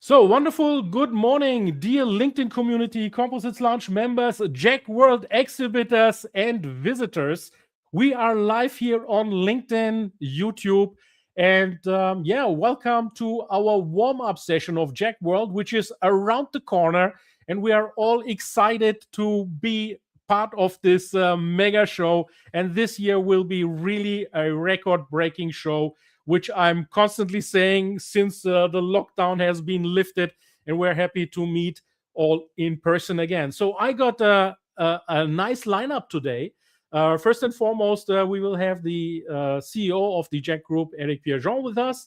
So wonderful. Good morning, dear LinkedIn community, Composites Launch members, JEC World exhibitors and visitors. We are live here on LinkedIn, YouTube, and welcome to our warm-up session of JEC World, which is around the corner, and we are all excited to be part of this mega show. And this year will be really a record-breaking show, which I'm constantly saying since the lockdown has been lifted, and we're happy to meet all in person again. So I got a nice lineup today. First and foremost, we will have the CEO of the JEC Group, Éric Pierrejean, with us.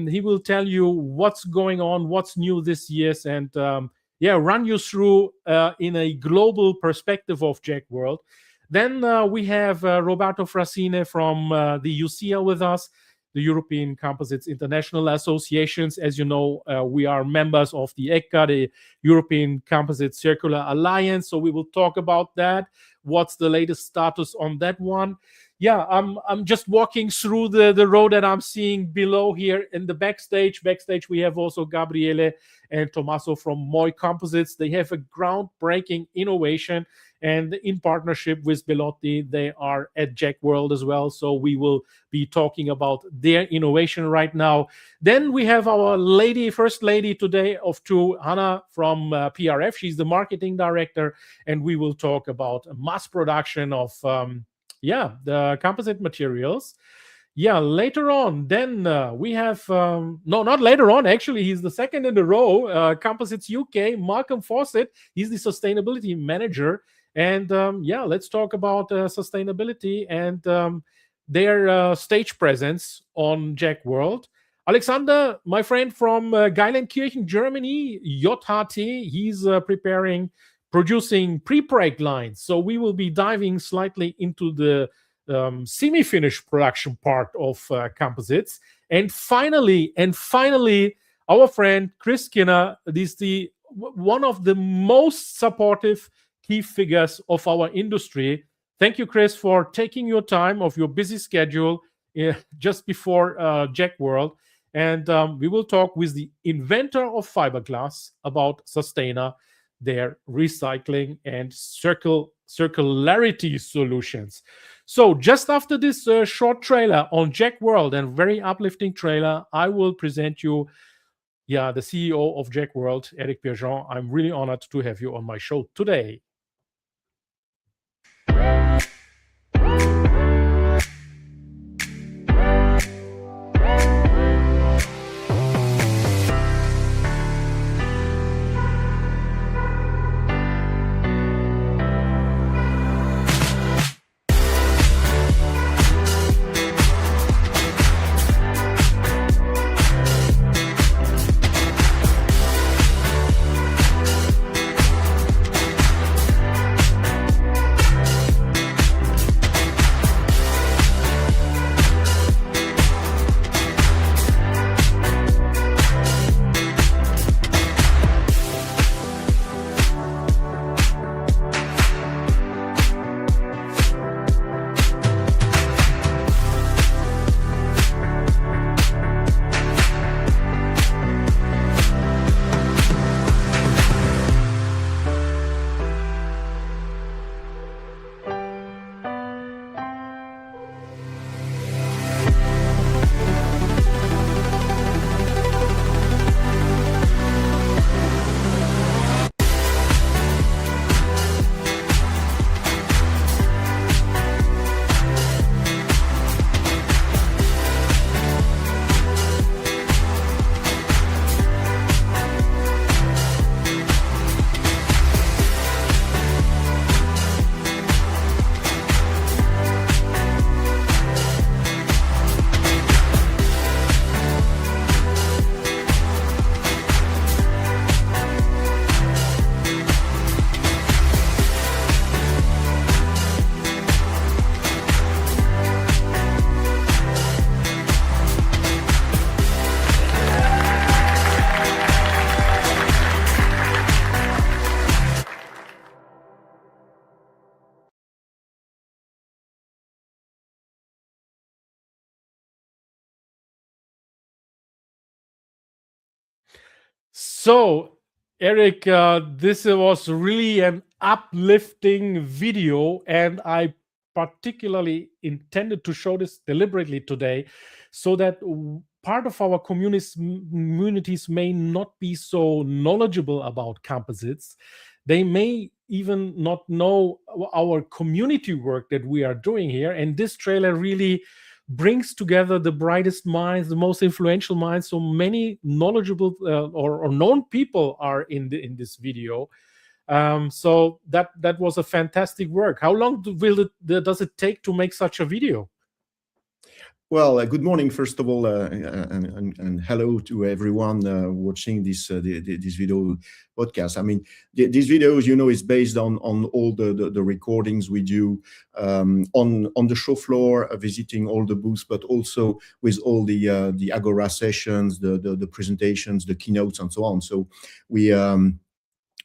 He will tell you what's going on, what's new this year, and run you through in a global perspective of JEC World. Then we have Roberto Frassine from the UCIA with us, the European Composites International Associations. As you know, we are members of the ECA, the European Composite Circular Alliance. So we will talk about that. What's the latest status on that one? Yeah, I'm just walking through the road that I'm seeing below here in the backstage. Backstage, we have also Gabriele and Tommaso from Moi Composites. They have a groundbreaking innovation, and in partnership with Bellotti, they are at JEC World as well. So we will be talking about their innovation right now. Then we have our first lady today of two, Hannah from PRF. She's the marketing director, and we will talk about mass production of the composite materials. Later on, then we have, not later on, actually, he's the second in the row, Composites UK, Malcolm Fawcett. He's the sustainability manager. And let's talk about sustainability and their stage presence on JEC World. Alexander, my friend from Geilenkirchen, Germany, JHT, he's producing pre-preg lines. So we will be diving slightly into the semi-finished production part of composites. And finally, our friend Chris Skinner is one of the most supportive key figures of our industry. Thank you, Chris, for taking your time of your busy schedule just before JEC World. And we will talk with the inventor of fiberglass about Sustana, their recycling and circularity solutions. So just after this short trailer on JEC World, and very uplifting trailer, I will present you the CEO of JEC World, Éric Pierrejean. I'm really honored to have you on my show today. So, Eric, this was really an uplifting video, and I particularly intended to show this deliberately today so that part of our communities may not be so knowledgeable about composites. They may even not know our community work that we are doing here. And this trailer really brings together the brightest minds, the most influential minds. So many knowledgeable or known people are in this video. So that was a fantastic work. How long does it take to make such a video? Well, good morning, first of all, and hello to everyone watching this this video podcast. I mean, these videos, is based on all the recordings we do on the show floor, visiting all the booths, but also with all the Agoras sessions, the presentations, the keynotes, and so on. So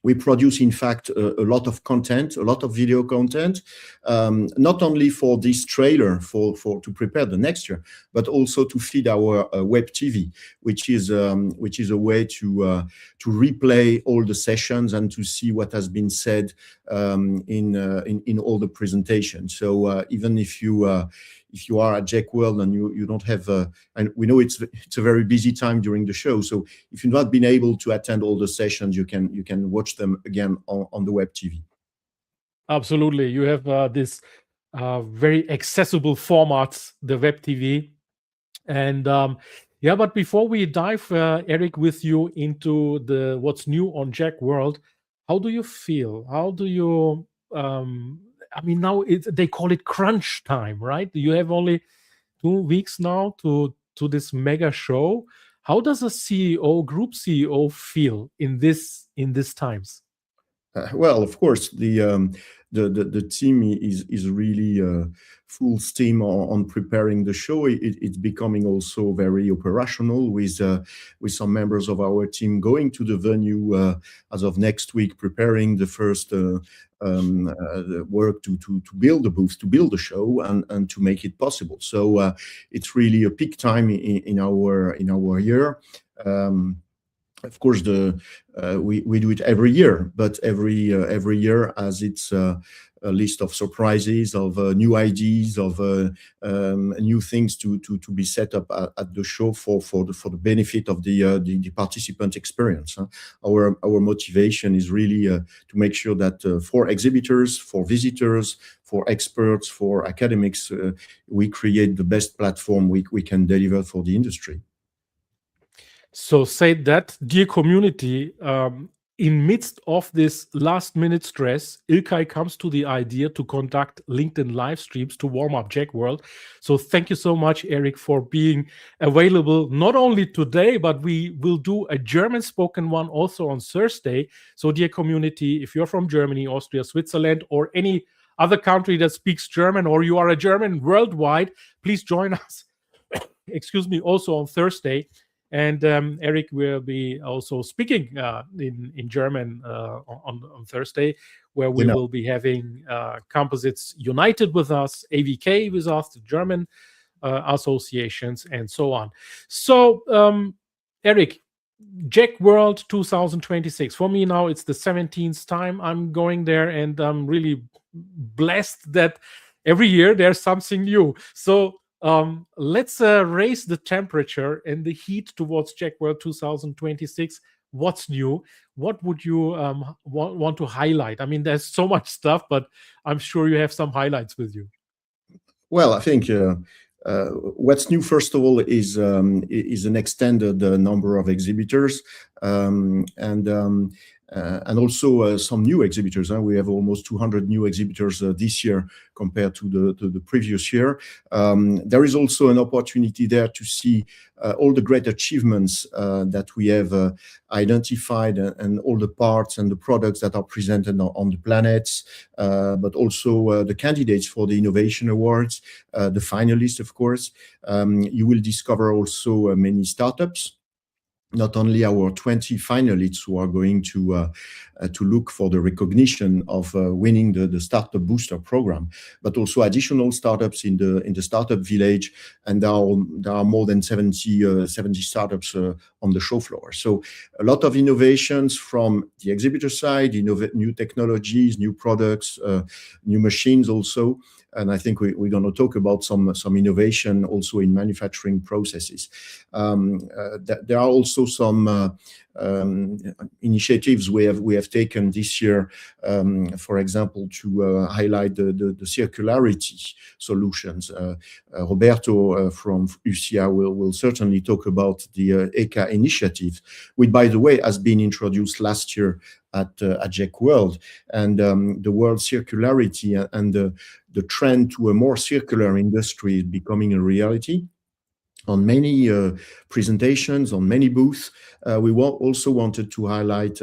we produce, in fact, a lot of content, a lot of video content, not only for this trailer to prepare the next year, but also to feed our web TV, which is a way to replay all the sessions and to see what has been said in all the presentations. So even if you are at JEC World and you don't have, and we know it's a very busy time during the show, so if you've not been able to attend all the sessions, you can watch them again on the web TV. Absolutely, you have this very accessible formats, the web TV, and yeah. But before we dive, Eric, with you into what's new on JEC World, how do you feel? How do you? I mean, now they call it crunch time, right? You have only 2 weeks now to this mega show. How does a CEO, group CEO, feel in this times? Well, of course, the team is really full steam on preparing the show. It's becoming also very operational with some members of our team going to the venue as of next week, preparing the first work to build the booth, to build the show, and to make it possible. So it's really a peak time in our year. Of course, we do it every year, but every year has its a list of surprises, of new ideas, of new things to be set up at the show for the benefit of the participant experience. Our motivation is really to make sure that for exhibitors, for visitors, for experts, for academics, we create the best platform we can deliver for the industry. So say that, dear community, in midst of this last-minute stress, Ilkay comes to the idea to conduct LinkedIn live streams to warm up JEC World. So thank you so much, Eric, for being available not only today, but we will do a German-spoken one also on Thursday. So dear community, if you're from Germany, Austria, Switzerland, or any other country that speaks German, or you are a German worldwide, please join us, excuse me, also on Thursday. And Eric will be also speaking in German on Thursday, where we will be having Composites United with us, AVK with us, the German associations, and so on. So, Eric, JEC World 2026. For me now, it's the 17th time I'm going there, and I'm really blessed that every year there's something new. So let's raise the temperature and the heat towards JEC World 2026. What's new? What would you want to highlight? I mean, there's so much stuff, but I'm sure you have some highlights with you. Well, I think what's new, first of all, is an extended number of exhibitors, and also some new exhibitors. We have almost 200 new exhibitors this year compared to the previous year. There is also an opportunity there to see all the great achievements that we have identified, and all the parts and the products that are presented on the planets, but also the candidates for the Innovation Awards, the finalists, of course. You will discover also many startups not only our 20 finalists who are going to look for the recognition of winning the Startup Booster program, but also additional startups in the startup village, and there are more than 70 startups on the show floor. So a lot of innovations from the exhibitor side, new technologies, new products, new machines also. And I think we're going to talk about some innovation also in manufacturing processes. There are also some initiatives we have taken this year, for example, to highlight the circularity solutions. Roberto from UCA will certainly talk about the ECA initiative, which, by the way, has been introduced last year at JEC World, and the world circularity and the trend to a more circular industry is becoming a reality. On many presentations, on many booths, we also wanted to highlight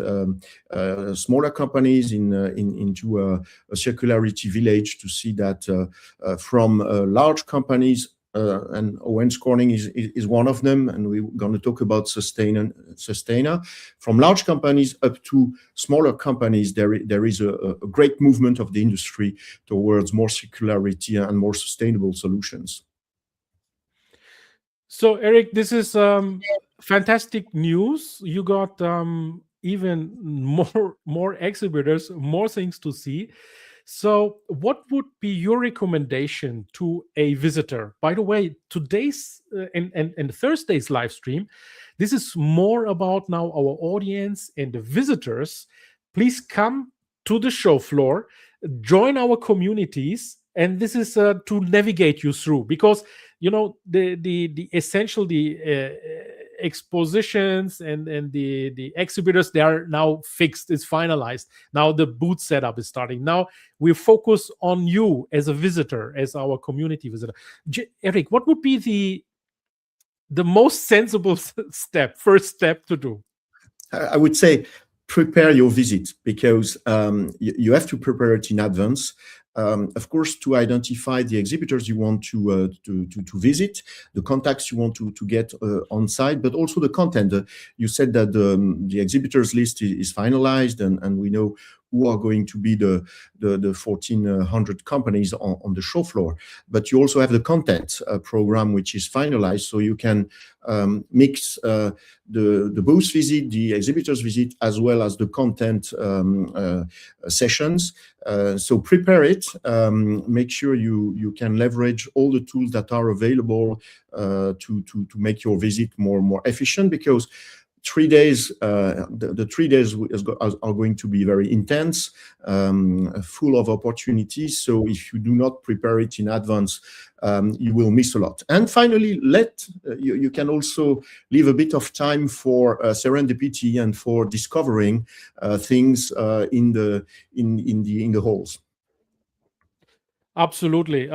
smaller companies into a circularity village, to see that from large companies, and Owens Corning is one of them, and we're going to talk about Sustainer. From large companies up to smaller companies, there is a great movement of the industry towards more circularity and more sustainable solutions. So, Éric, this is fantastic news. You got even more exhibitors, more things to see. So what would be your recommendation to a visitor? By the way, today's and Thursday's live stream, this is more about now our audience and the visitors. Please come to the show floor, join our communities, and this is to navigate you through, because you know the essential expositions and the exhibitors, they are now fixed, it's finalized. Now the booth setup is starting. Now we focus on you as a visitor, as our community visitor. Éric, what would be the most sensible first step to do? I would say prepare your visit, because you have to prepare it in advance. Of course, to identify the exhibitors you want to visit, the contacts you want to get on site, but also the content. You said that the exhibitors list is finalized, and we know who are going to be the 1,400 companies on the show floor. But you also have the content program, which is finalized, so you can mix the booth visit, the exhibitors visit, as well as the content sessions. So prepare it. Make sure you can leverage all the tools that are available to make your visit more efficient, because 3 days, the 3 days are going to be very intense, full of opportunities. So if you do not prepare it in advance, you will miss a lot. And finally, you can also leave a bit of time for serendipity and for discovering things in the halls. Absolutely.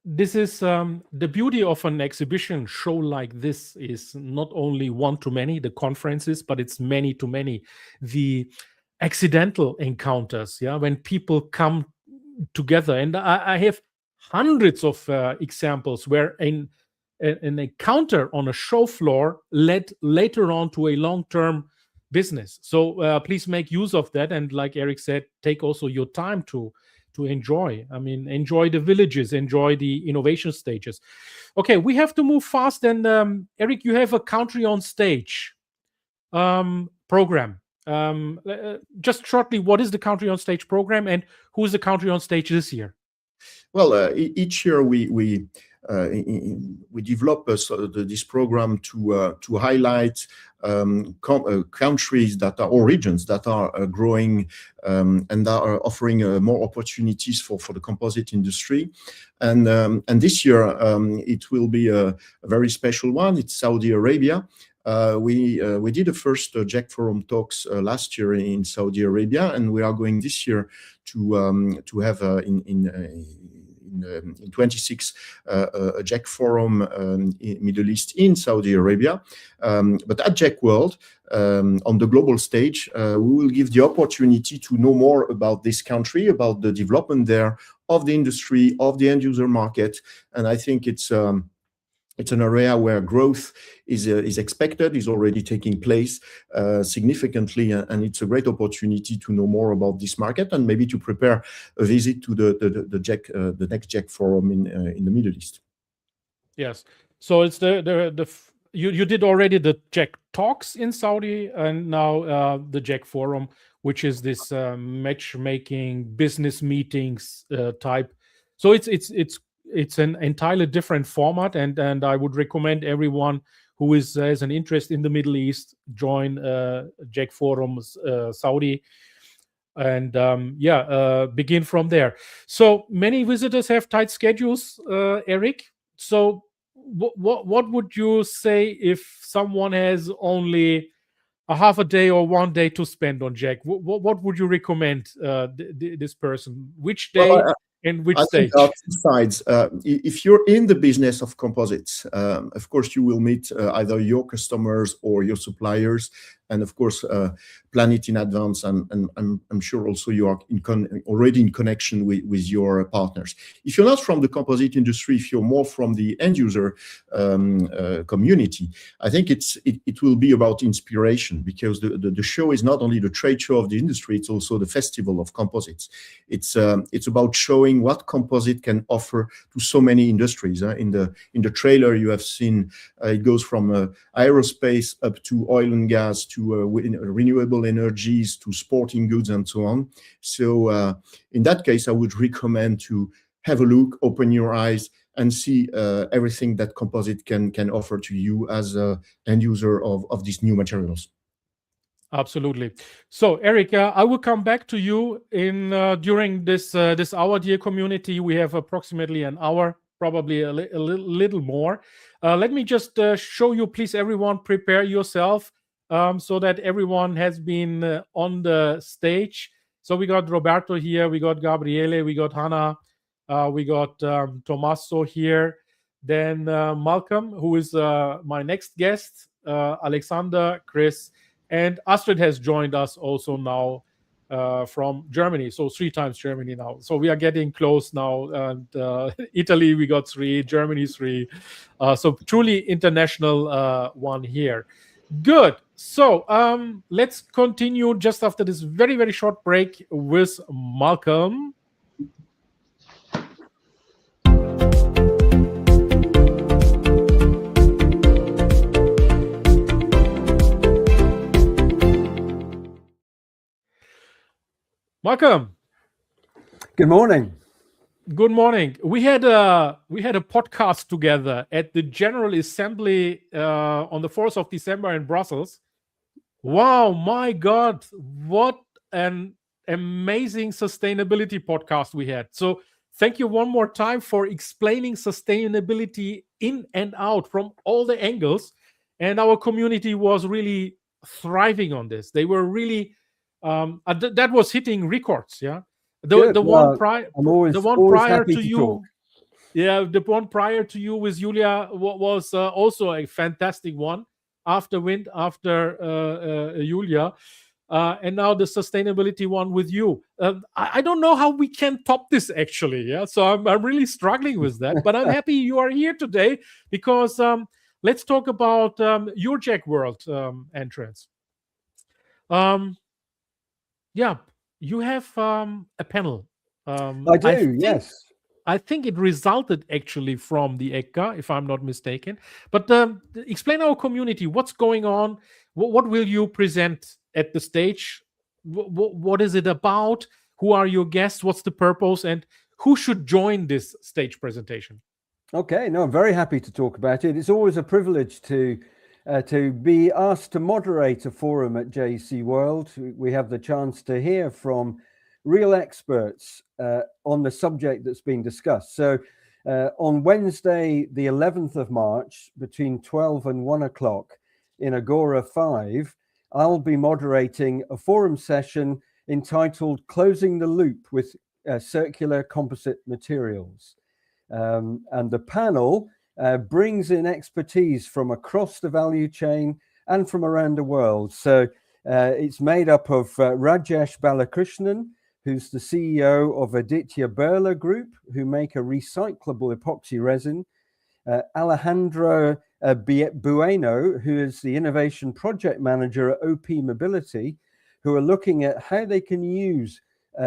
This is the beauty of an exhibition show like this, is not only one to many, the conferences, but it's many to many. The accidental encounters, when people come together. And I have hundreds of examples where an encounter on a show floor led later on to a long-term business. So please make use of that. And like Éric said, take also your time to enjoy. I mean, enjoy the villages, enjoy the innovation stages. Okay, we have to move fast. And Éric, you have a country on stage program. Just shortly, what is the country on stage program, and who is the country on stage this year? Well, each year we develop this program to highlight countries that are, or regions that are growing and that are offering more opportunities for the composite industry. And this year it will be a very special one. It's Saudi Arabia. We did the first JEC Forum talks last year in Saudi Arabia, and we are going this year to have in 26 a JEC Forum in Middle East in Saudi Arabia. But at JEC World, on the global stage, we will give the opportunity to know more about this country, about the development there, of the industry, of the end user market. And I think it's It's an area where growth is expected, is already taking place significantly, and it's a great opportunity to know more about this market and maybe to prepare a visit to the next JEC forum in the Middle East. Yes. So it's you did already the JEC talks in Saudi, and now the JEC forum, which is this matchmaking business meetings type. So it's an entirely different format, and I would recommend everyone who has an interest in the Middle East join JEC forums Saudi, and begin from there. So many visitors have tight schedules, Éric. So what would you say if someone has only a half a day or 1 day to spend on JEC? What would you recommend this person? Which day? Well, and which I stage? think there are two sides. If you're in the business of composites, of course, you will meet either your customers or your suppliers, and of course, plan it in advance. And I'm sure also you are already in connection with your partners. If you're not from the composite industry, if you're more from the end user community, I think it will be about inspiration, because the show is not only the trade show of the industry, it's also the festival of composites. It's about showing what composite can offer to so many industries. In the trailer you have seen, it goes from aerospace up to oil and gas to renewable energies to sporting goods and so on. So in that case, I would recommend to have a look, open your eyes, and see everything that composite can offer to you as an end user of these new materials. Absolutely. So, Éric, I will come back to you in during this hour, dear community. We have approximately an hour, probably a little more. Let me just show you, please, everyone, prepare yourself so that everyone has been on the stage. So we got Roberto here, we got Gabriele, we got Hannah, we got Tommaso here, then Malcolm, who is my next guest, Alexander, Chris, and Astrid has joined us also now from Germany. So 3 times Germany now. So we are getting close now. And Italy, we got 3, Germany 3. So truly international one here. Good. So let's continue just after this very, very short break with Malcolm. Malcolm. Good morning. Good morning. We had a podcast together at the General Assembly on the 4th of December in Brussels. Wow, my God, what an amazing sustainability podcast we had. So thank you one more time for explaining sustainability in and out from all the angles. And our community was really thriving on this. They were really that was hitting records. Yeah, the one prior to you talk. Yeah, the one prior to you with Julia was also a fantastic one. After Julia, and now the sustainability one with you. I don't know how we can top this actually. Yeah, so I'm really struggling with that, but I'm happy you are here today because let's talk about your JEC World entrance. Yeah, you have a panel. I do, yes. I think it resulted actually from the ECGA, if I'm not mistaken. But explain our community, what's going on? What will you present at the stage? What is it about? Who are your guests? What's the purpose? And who should join this stage presentation? Okay, no, I'm very happy to talk about it. It's always a privilege to be asked to moderate a forum at JEC World. We have the chance to hear from real experts on the subject that's being discussed. So on Wednesday, the 11th of March, between 12 and 1 o'clock in Agora 5, I'll be moderating a forum session entitled Closing the Loop with Circular Composite Materials. And the panel brings in expertise from across the value chain and from around the world. So it's made up of Rajesh Balakrishnan, who's the CEO of Aditya Birla Group, who make a recyclable epoxy resin. Alejandro Bueno, who is the Innovation Project Manager at OP Mobility, who are looking at how they can use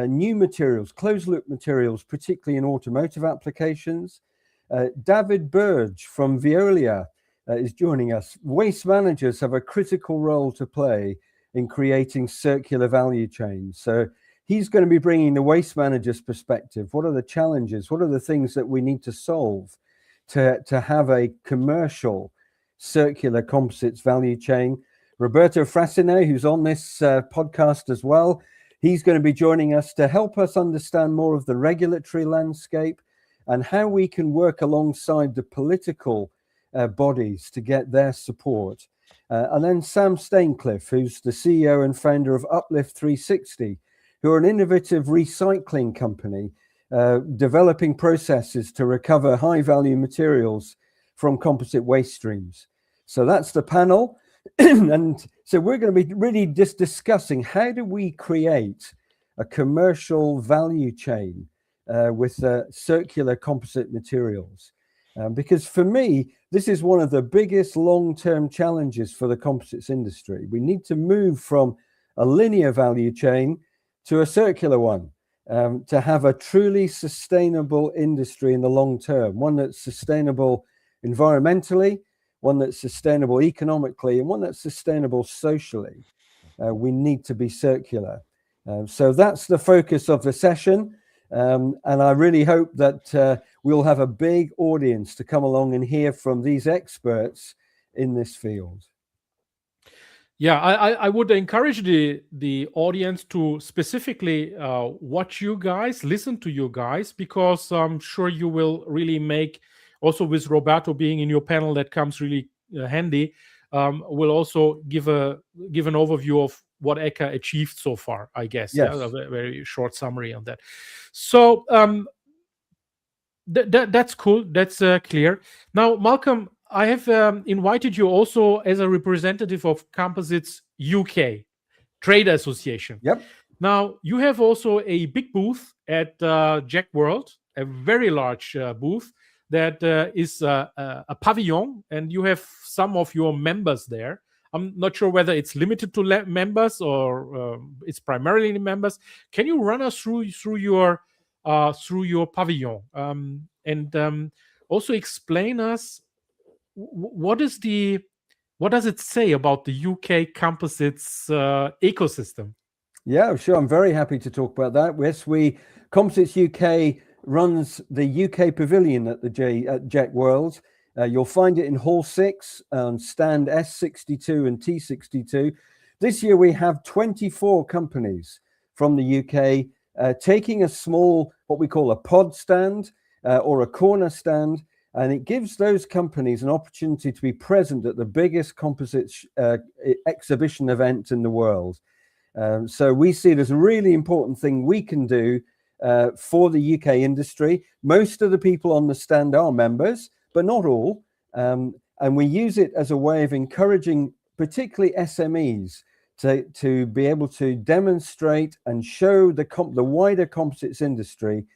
new materials, closed-loop materials, particularly in automotive applications. David Burge from Veolia is joining us. Waste managers have a critical role to play in creating circular value chains. So he's going to be bringing the waste manager's perspective. What are the challenges? What are the things that we need to solve to have a commercial circular composites value chain? Roberto Frasine, who's on this podcast as well, he's going to be joining us to help us understand more of the regulatory landscape and how we can work alongside the political bodies to get their support. And then Sam Staincliffe, who's the CEO and founder of Uplift 360, who are an innovative recycling company developing processes to recover high-value materials from composite waste streams. So that's the panel. And so we're going to be really just discussing how do we create a commercial value chain with circular composite materials. Because for me, this is one of the biggest long-term challenges for the composites industry. We need to move from a linear value chain to a circular one to have a truly sustainable industry in the long term, one that's sustainable environmentally, one that's sustainable economically, and one that's sustainable socially. We need to be circular. So that's the focus of the session. And I really hope that we'll have a big audience to come along and hear from these experts in this field. Yeah, I would encourage the audience to specifically watch you guys, listen to you guys, because I'm sure you will really make, also with Roberto being in your panel, that comes really handy, will also give an overview of what ECA achieved so far, I guess. Yes. Yeah, a very short summary on that. So that's cool. That's clear. Now, Malcolm, I have invited you also as a representative of Composites UK Trade Association. Yep. Now, you have also a big booth at JEC World, a very large booth that is a pavilion, and you have some of your members there. I'm not sure whether it's limited to members or it's primarily members. Can you run us through your pavilion and also explain us what does it say about the UK composites ecosystem? Yeah, sure. I'm very happy to talk about that. Yes, Composites UK runs the UK pavilion at the JEC World. You'll find it in Hall 6 on stand S62 and T62. This year we have 24 companies from the UK taking a small, what we call a pod stand or a corner stand, and it gives those companies an opportunity to be present at the biggest composites exhibition event in the world. So we see it as a really important thing we can do for the UK industry. Most of the people on the stand are members, but not all. And we use it as a way of encouraging particularly SMEs to be able to demonstrate and show the wider composites industry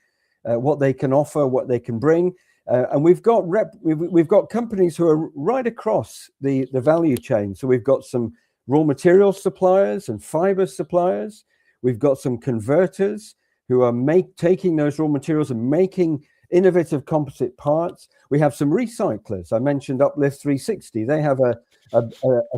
what they can offer, what they can bring. And we've got companies who are right across the value chain. So we've got some raw material suppliers and fiber suppliers. We've got some converters who are taking those raw materials and making innovative composite parts. We have some recyclers. I mentioned Uplift 360. They have a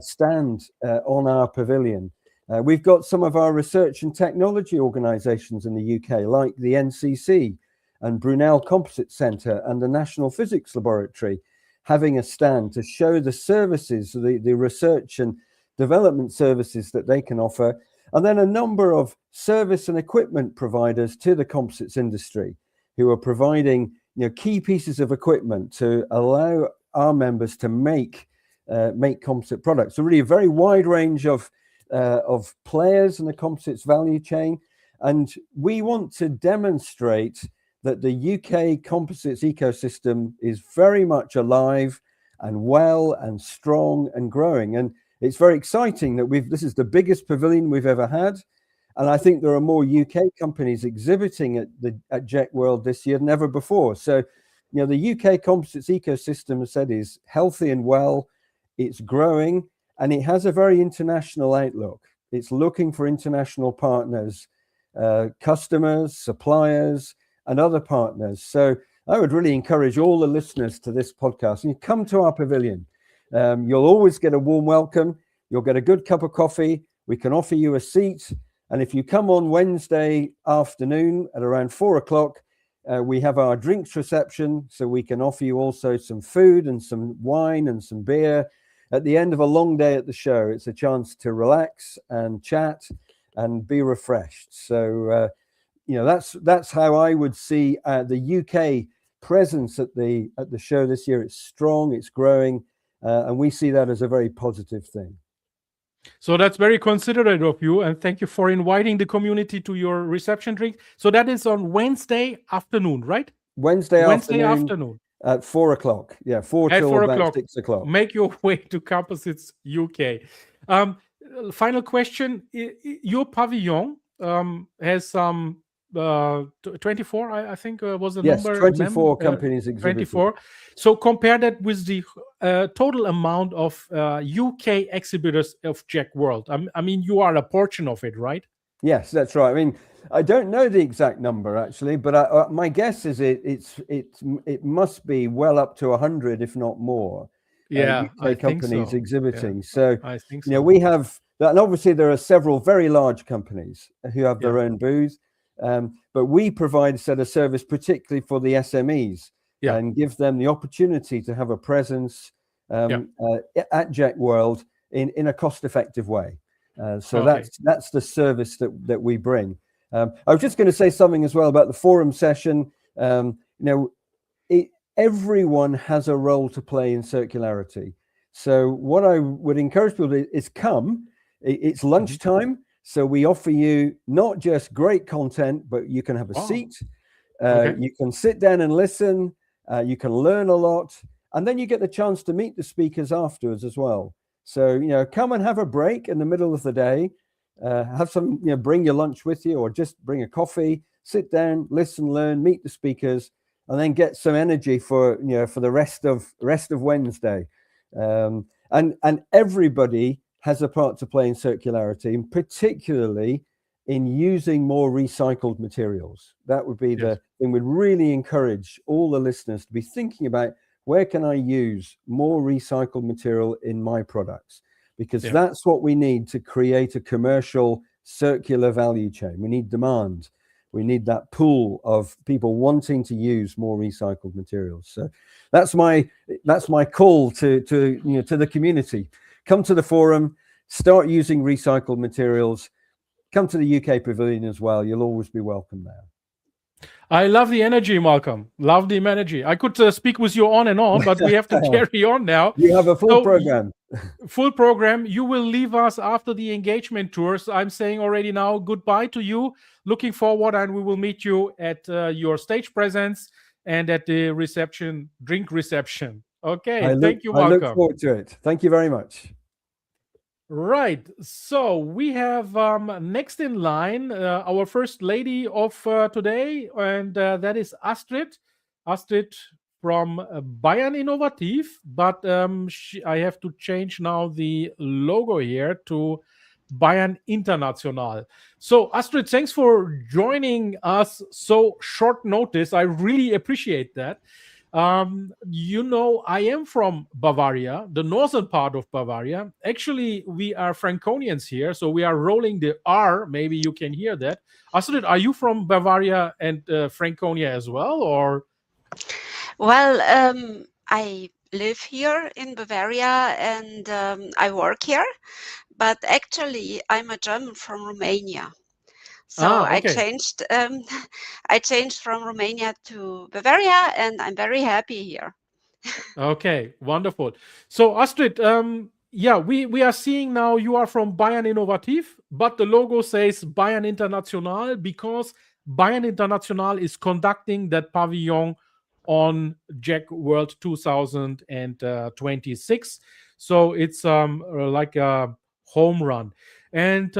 stand on our pavilion. We've got some of our research and technology organizations in the UK, like the NCC and Brunel Composite Centre and the National Physics Laboratory, having a stand to show the services, the research and development services that they can offer. And then a number of service and equipment providers to the composites industry who are providing key pieces of equipment to allow our members to make composite products. So really a very wide range of players in the composites value chain. And we want to demonstrate that the UK composites ecosystem is very much alive and well and strong and growing. And it's very exciting that this is the biggest pavilion we've ever had. And I think there are more UK companies exhibiting at JEC World this year than ever before. So the UK composites ecosystem, as said, is healthy and well. It's growing, and it has a very international outlook. It's looking for international partners, customers, suppliers, and other partners. So I would really encourage all the listeners to this podcast, and you come to our pavilion. You'll always get a warm welcome. You'll get a good cup of coffee. We can offer you a seat. And if you come on Wednesday afternoon at around 4 o'clock, we have our drinks reception. So we can offer you also some food and some wine and some beer. At the end of a long day at the show, it's a chance to relax and chat and be refreshed. So, that's how I would see the UK presence at the show this year. It's strong, it's growing, and we see that as a very positive thing. So that's very considerate of you, and thank you for inviting the community to your reception drink. So that is on Wednesday afternoon, right? Wednesday afternoon at 4 o'clock. Yeah, 4 till about 6 o'clock. Make your way to Composites UK. Final question: your pavilion has some 24, I think was the number. Yes, 24 companies exhibiting. 24. So compare that with the total amount of UK exhibitors of JEC World. I mean, you are a portion of it, right? Yes, that's right. I mean, I don't know the exact number actually, but my guess is it must be well up to 100, if not more. Yeah, UK companies exhibiting. Yeah, so I think so. We have that, and obviously there are several very large companies who have their own booth. But we provide a set of service particularly for the SMEs and give them the opportunity to have a presence at JEC World in a cost-effective way. That's the service that we bring. I was just going to say something as well about the forum session. Everyone has a role to play in circularity. So what I would encourage people to do is come. It's lunchtime. So we offer you not just great content, but you can have a seat. You can sit down and listen. You can learn a lot. And then you get the chance to meet the speakers afterwards as well. So, come and have a break in the middle of the day. Have some, bring your lunch with you, or just bring a coffee, sit down, listen, learn, meet the speakers, and then get some energy for the rest of Wednesday. And everybody has a part to play in circularity, and particularly in using more recycled materials. That would be the thing. We'd really encourage all the listeners to be thinking about, where can I use more recycled material in my products? Because that's what we need to create a commercial circular value chain. We need demand. We need that pool of people wanting to use more recycled materials. So that's my call to the community. Come to the forum, start using recycled materials, come to the UK Pavilion as well. You'll always be welcome there. I love the energy, Malcolm. Love the energy. I could speak with you on and on, but we have to carry on now. You have a full program. Full program. You will leave us after the engagement tours. I'm saying already now goodbye to you. Looking forward, and we will meet you at your stage presence and at the reception, drink reception. Okay, thank you, Malcolm. I look forward to it. Thank you very much. Right. So we have next in line our first lady of today, and that is Astrid. Astrid from Bayern Innovativ, but I have to change now the logo here to Bayern International. So Astrid, thanks for joining us so short notice. I really appreciate that. I am from Bavaria, the northern part of Bavaria. Actually, we are Franconians here, so we are rolling the R. Maybe you can hear that. Astrid, are you from Bavaria and Franconia as well, or? Well, I live here in Bavaria and I work here, but actually I'm a German from Romania. So okay. I changed from Romania to Bavaria, and I'm very happy here. Okay, wonderful. So Astrid, we are seeing now you are from Bayern Innovativ, but the logo says Bayern International because Bayern International is conducting that pavilion on JEC World 2026. So it's like a home run. And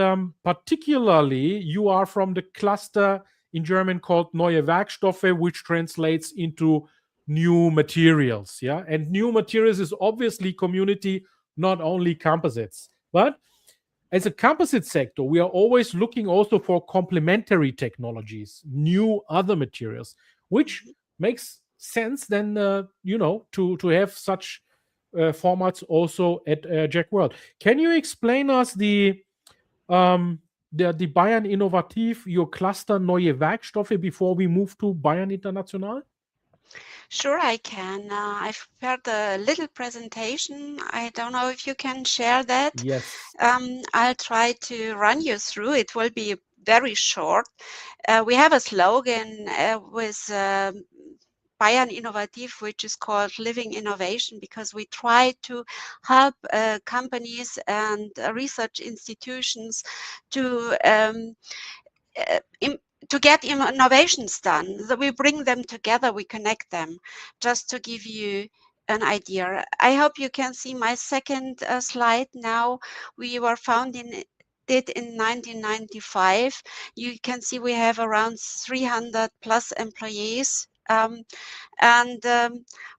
particularly, you are from the cluster in German called Neue Werkstoffe, which translates into new materials. Yeah, and new materials is obviously community, not only composites, but as a composite sector, we are always looking also for complementary technologies, new other materials, which makes sense then, to have such formats also at JEC World. Can you explain us die Bayern Innovativ, your cluster neue Werkstoffe before we move to Bayern International? Sure, I can. I've prepared a little presentation. I don't know if you can share that. Yes. I'll try to run you through. It will be very short. We have a slogan with Bayern Innovativ, which is called Living Innovation, because we try to help companies and research institutions to get innovations done. So we bring them together, we connect them. Just to give you an idea, I hope you can see my second slide now. We were founded in 1995. You can see we have around 300 plus employees.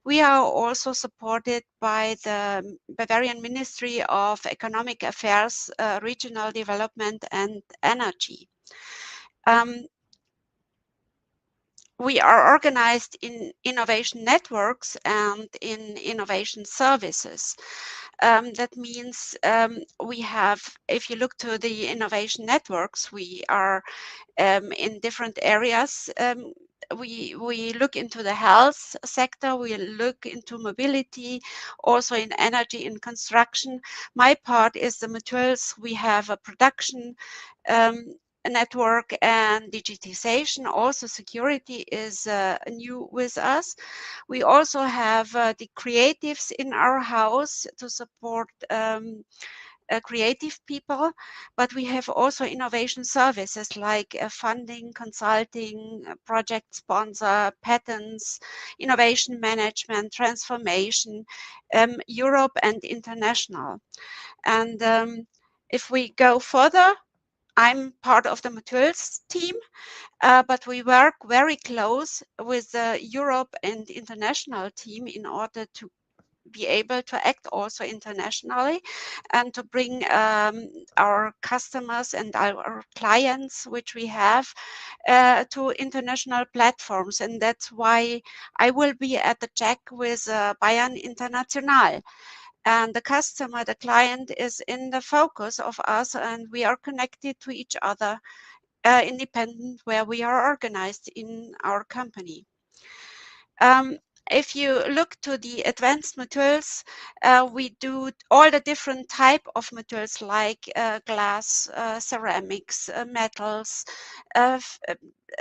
We are also supported by the Bavarian Ministry of Economic Affairs, Regional Development and Energy. We are organized in innovation networks and in innovation services. That means we have, if you look to the innovation networks, we are in different areas. We look into the health sector, we look into mobility, also in energy and construction. My part is the materials. We have a production network and digitization. Also security is new with us. We also have the creatives in our house to support creative people, but we have also innovation services like funding, consulting, project sponsor, patents, innovation management, transformation, Europe and international. And if we go further, I'm part of the materials team, but we work very close with the Europe and international team in order to be able to act also internationally and to bring our customers and our clients, which we have, to international platforms. And that's why I will be at the JEC with Bayern International. And the customer, the client is in the focus of us, and we are connected to each other, independent where we are organized in our company. If you look to the advanced materials, we do all the different type of materials like glass, ceramics, metals,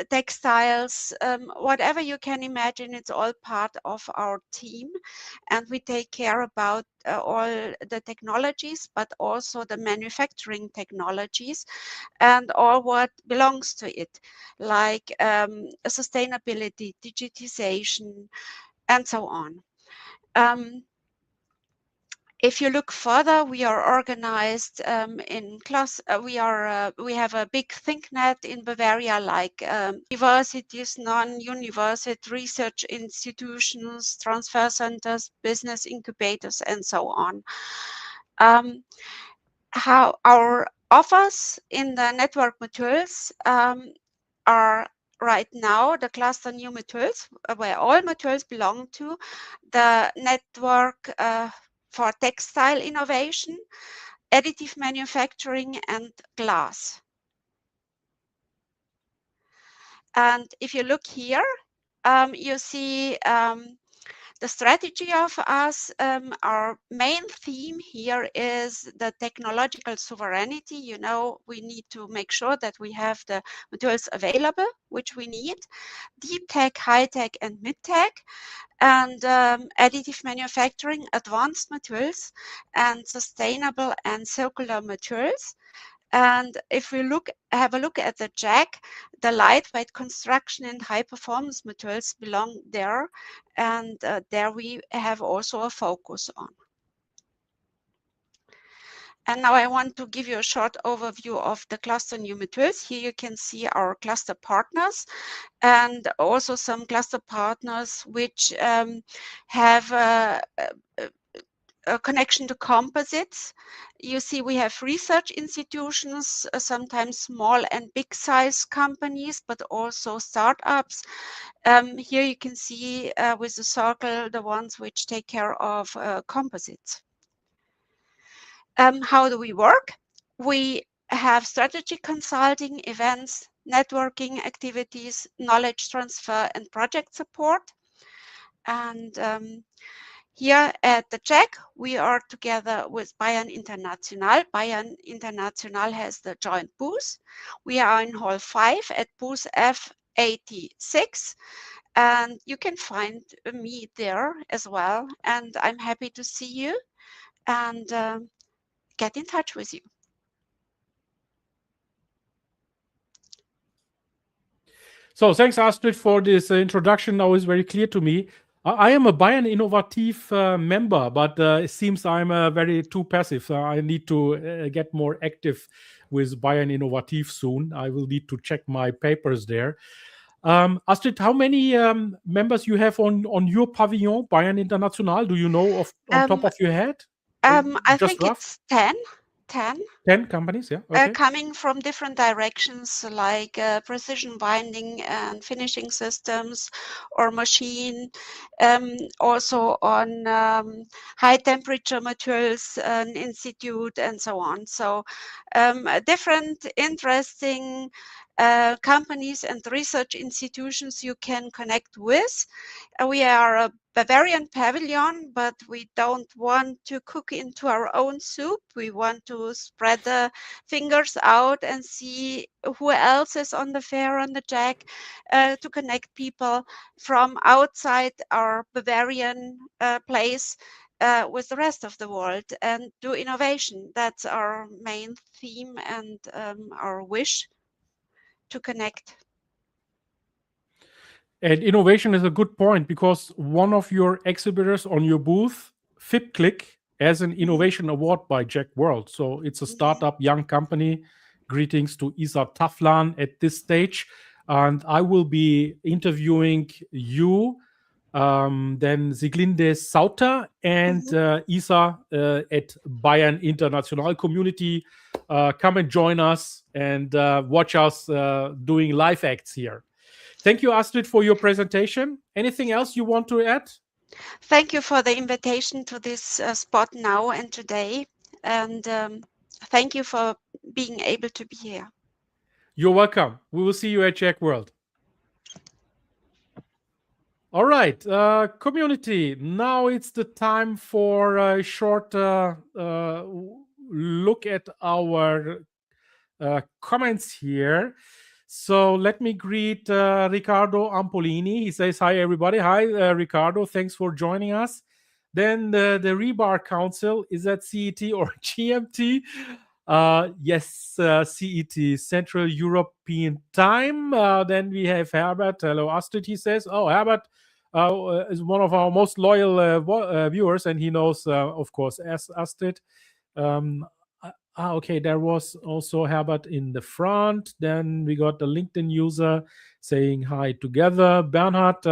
textiles, whatever you can imagine. It's all part of our team, and we take care about all the technologies, but also the manufacturing technologies and all what belongs to it, like sustainability, digitization, and so on. If you look further, we are organized in class. We have a big ThinkNet in Bavaria, like universities, non-university research institutions, transfer centers, business incubators, and so on. How our offers in the network materials are right now the cluster new materials, where all materials belong to the network for textile innovation, additive manufacturing, and glass. And if you look here, you see the strategy of us. Our main theme here is the technological sovereignty. You know, we need to make sure that we have the materials available, which we need, deep tech, high tech, and mid tech, and additive manufacturing, advanced materials, and sustainable and circular materials. And if we have a look at the JEC, the lightweight construction and high performance materials belong there, and there we have also a focus on. And now I want to give you a short overview of the cluster new materials. Here you can see our cluster partners and also some cluster partners which have a connection to composites. You see we have research institutions, sometimes small and big size companies, but also startups. Here you can see with the circle the ones which take care of composites. How do we work? We have strategy consulting, events, networking activities, knowledge transfer, and project support. And here at the JEC, we are together with Bayern International. Bayern International has the joint booth. We are in Hall 5 at booth F86. And you can find me there as well. And I'm happy to see you and get in touch with you. So thanks, Astrid, for this introduction. Now it's very clear to me. I am a Bayern Innovativ member, but it seems I'm very too passive. I need to get more active with Bayern Innovativ soon. I will need to check my papers there. Astrid, how many members you have on your pavilion, Bayern International? Do you know on top of your head? I think it's 10. 10 companies, yeah. Okay. Coming from different directions like precision binding and finishing systems or machine, also on high temperature materials institute and so on. So different interesting companies and research institutions you can connect with. We are a Bavarian pavilion, but we don't want to cook into our own soup. We want to spread the fingers out and see who else is on the fair, on the JEC, to connect people from outside our Bavarian place with the rest of the world and do innovation. That's our main theme and our wish to connect. And innovation is a good point because one of your exhibitors on your booth, FipClick, has an innovation award by JEC World. So it's a startup young company. Greetings to Isa Taflan at this stage. And I will be interviewing you, then Siglinde Sauter and Isa at Bayern International Community. Come and join us and watch us doing live acts here. Thank you, Astrid, for your presentation. Anything else you want to add? Thank you for the invitation to this spot now and today. And thank you for being able to be here. You're welcome. We will see you at JEC World. All right, community. Now it's the time for a short look at our comments here. So let me greet Riccardo Ampolini. He says, hi, everybody. Hi, Riccardo. Thanks for joining us. Then the Rebar Council, is that CET or GMT? Yes, CET, Central European Time. Then we have Herbert. Hello, Astrid, he says. Oh, Herbert is one of our most loyal viewers, and he knows, of course, Astrid. Okay, there was also Herbert in the front. Then we got the LinkedIn user saying hi together. Bernhard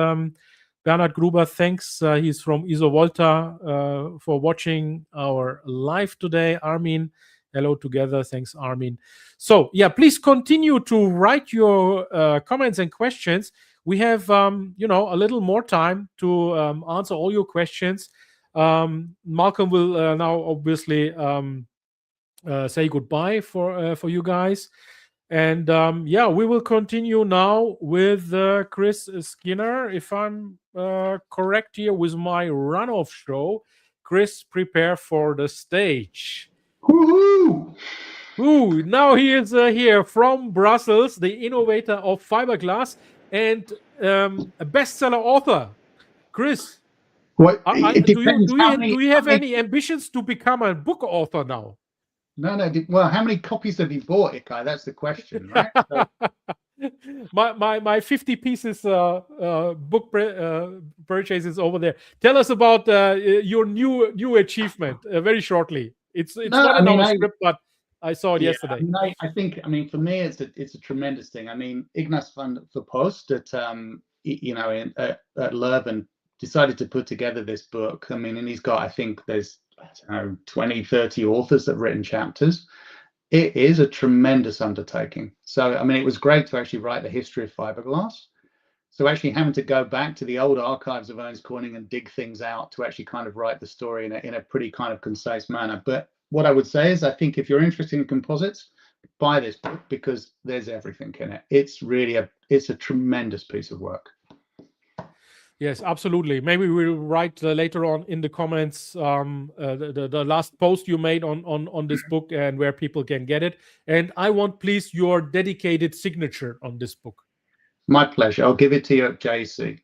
Gruber, thanks. He's from Isovolta for watching our live today. Armin, hello together. Thanks, Armin. So, yeah, please continue to write your comments and questions. We have, a little more time to answer all your questions. Malcolm will now obviously say goodbye for you guys. And we will continue now with Chris Skinner, if I'm correct here, with my runoff show. Chris, prepare for the stage. Woohoo! Ooh, now he is here from Brussels, the innovator of fiberglass and a bestseller author. Chris, Well, do you have any ambitions to become a book author now? No. Well, how many copies have you bought, Ilkay? That's the question, right? So, my 50 pieces book purchases over there. Tell us about your new achievement very shortly It's No, not in our script, but I saw it yesterday. I think, for me, it's a tremendous thing. I mean, Ignaz van der Post at Leuven decided to put together this book. I mean, and he's got, I think there's, I don't know, 20, 30 authors that have written chapters. It is a tremendous undertaking. So, I mean, it was great to actually write the history of fiberglass. So actually having to go back to the old archives of Ernst Corning and dig things out to actually kind of write the story in a pretty kind of concise manner. But what I would say is, I think if you're interested in composites, buy this book because there's everything in it. It's really it's a tremendous piece of work. Yes, absolutely. Maybe we'll write later on in the comments the last post you made on this book and where people can get it. And I want, please, your dedicated signature on this book. My pleasure. I'll give it to you at JEC.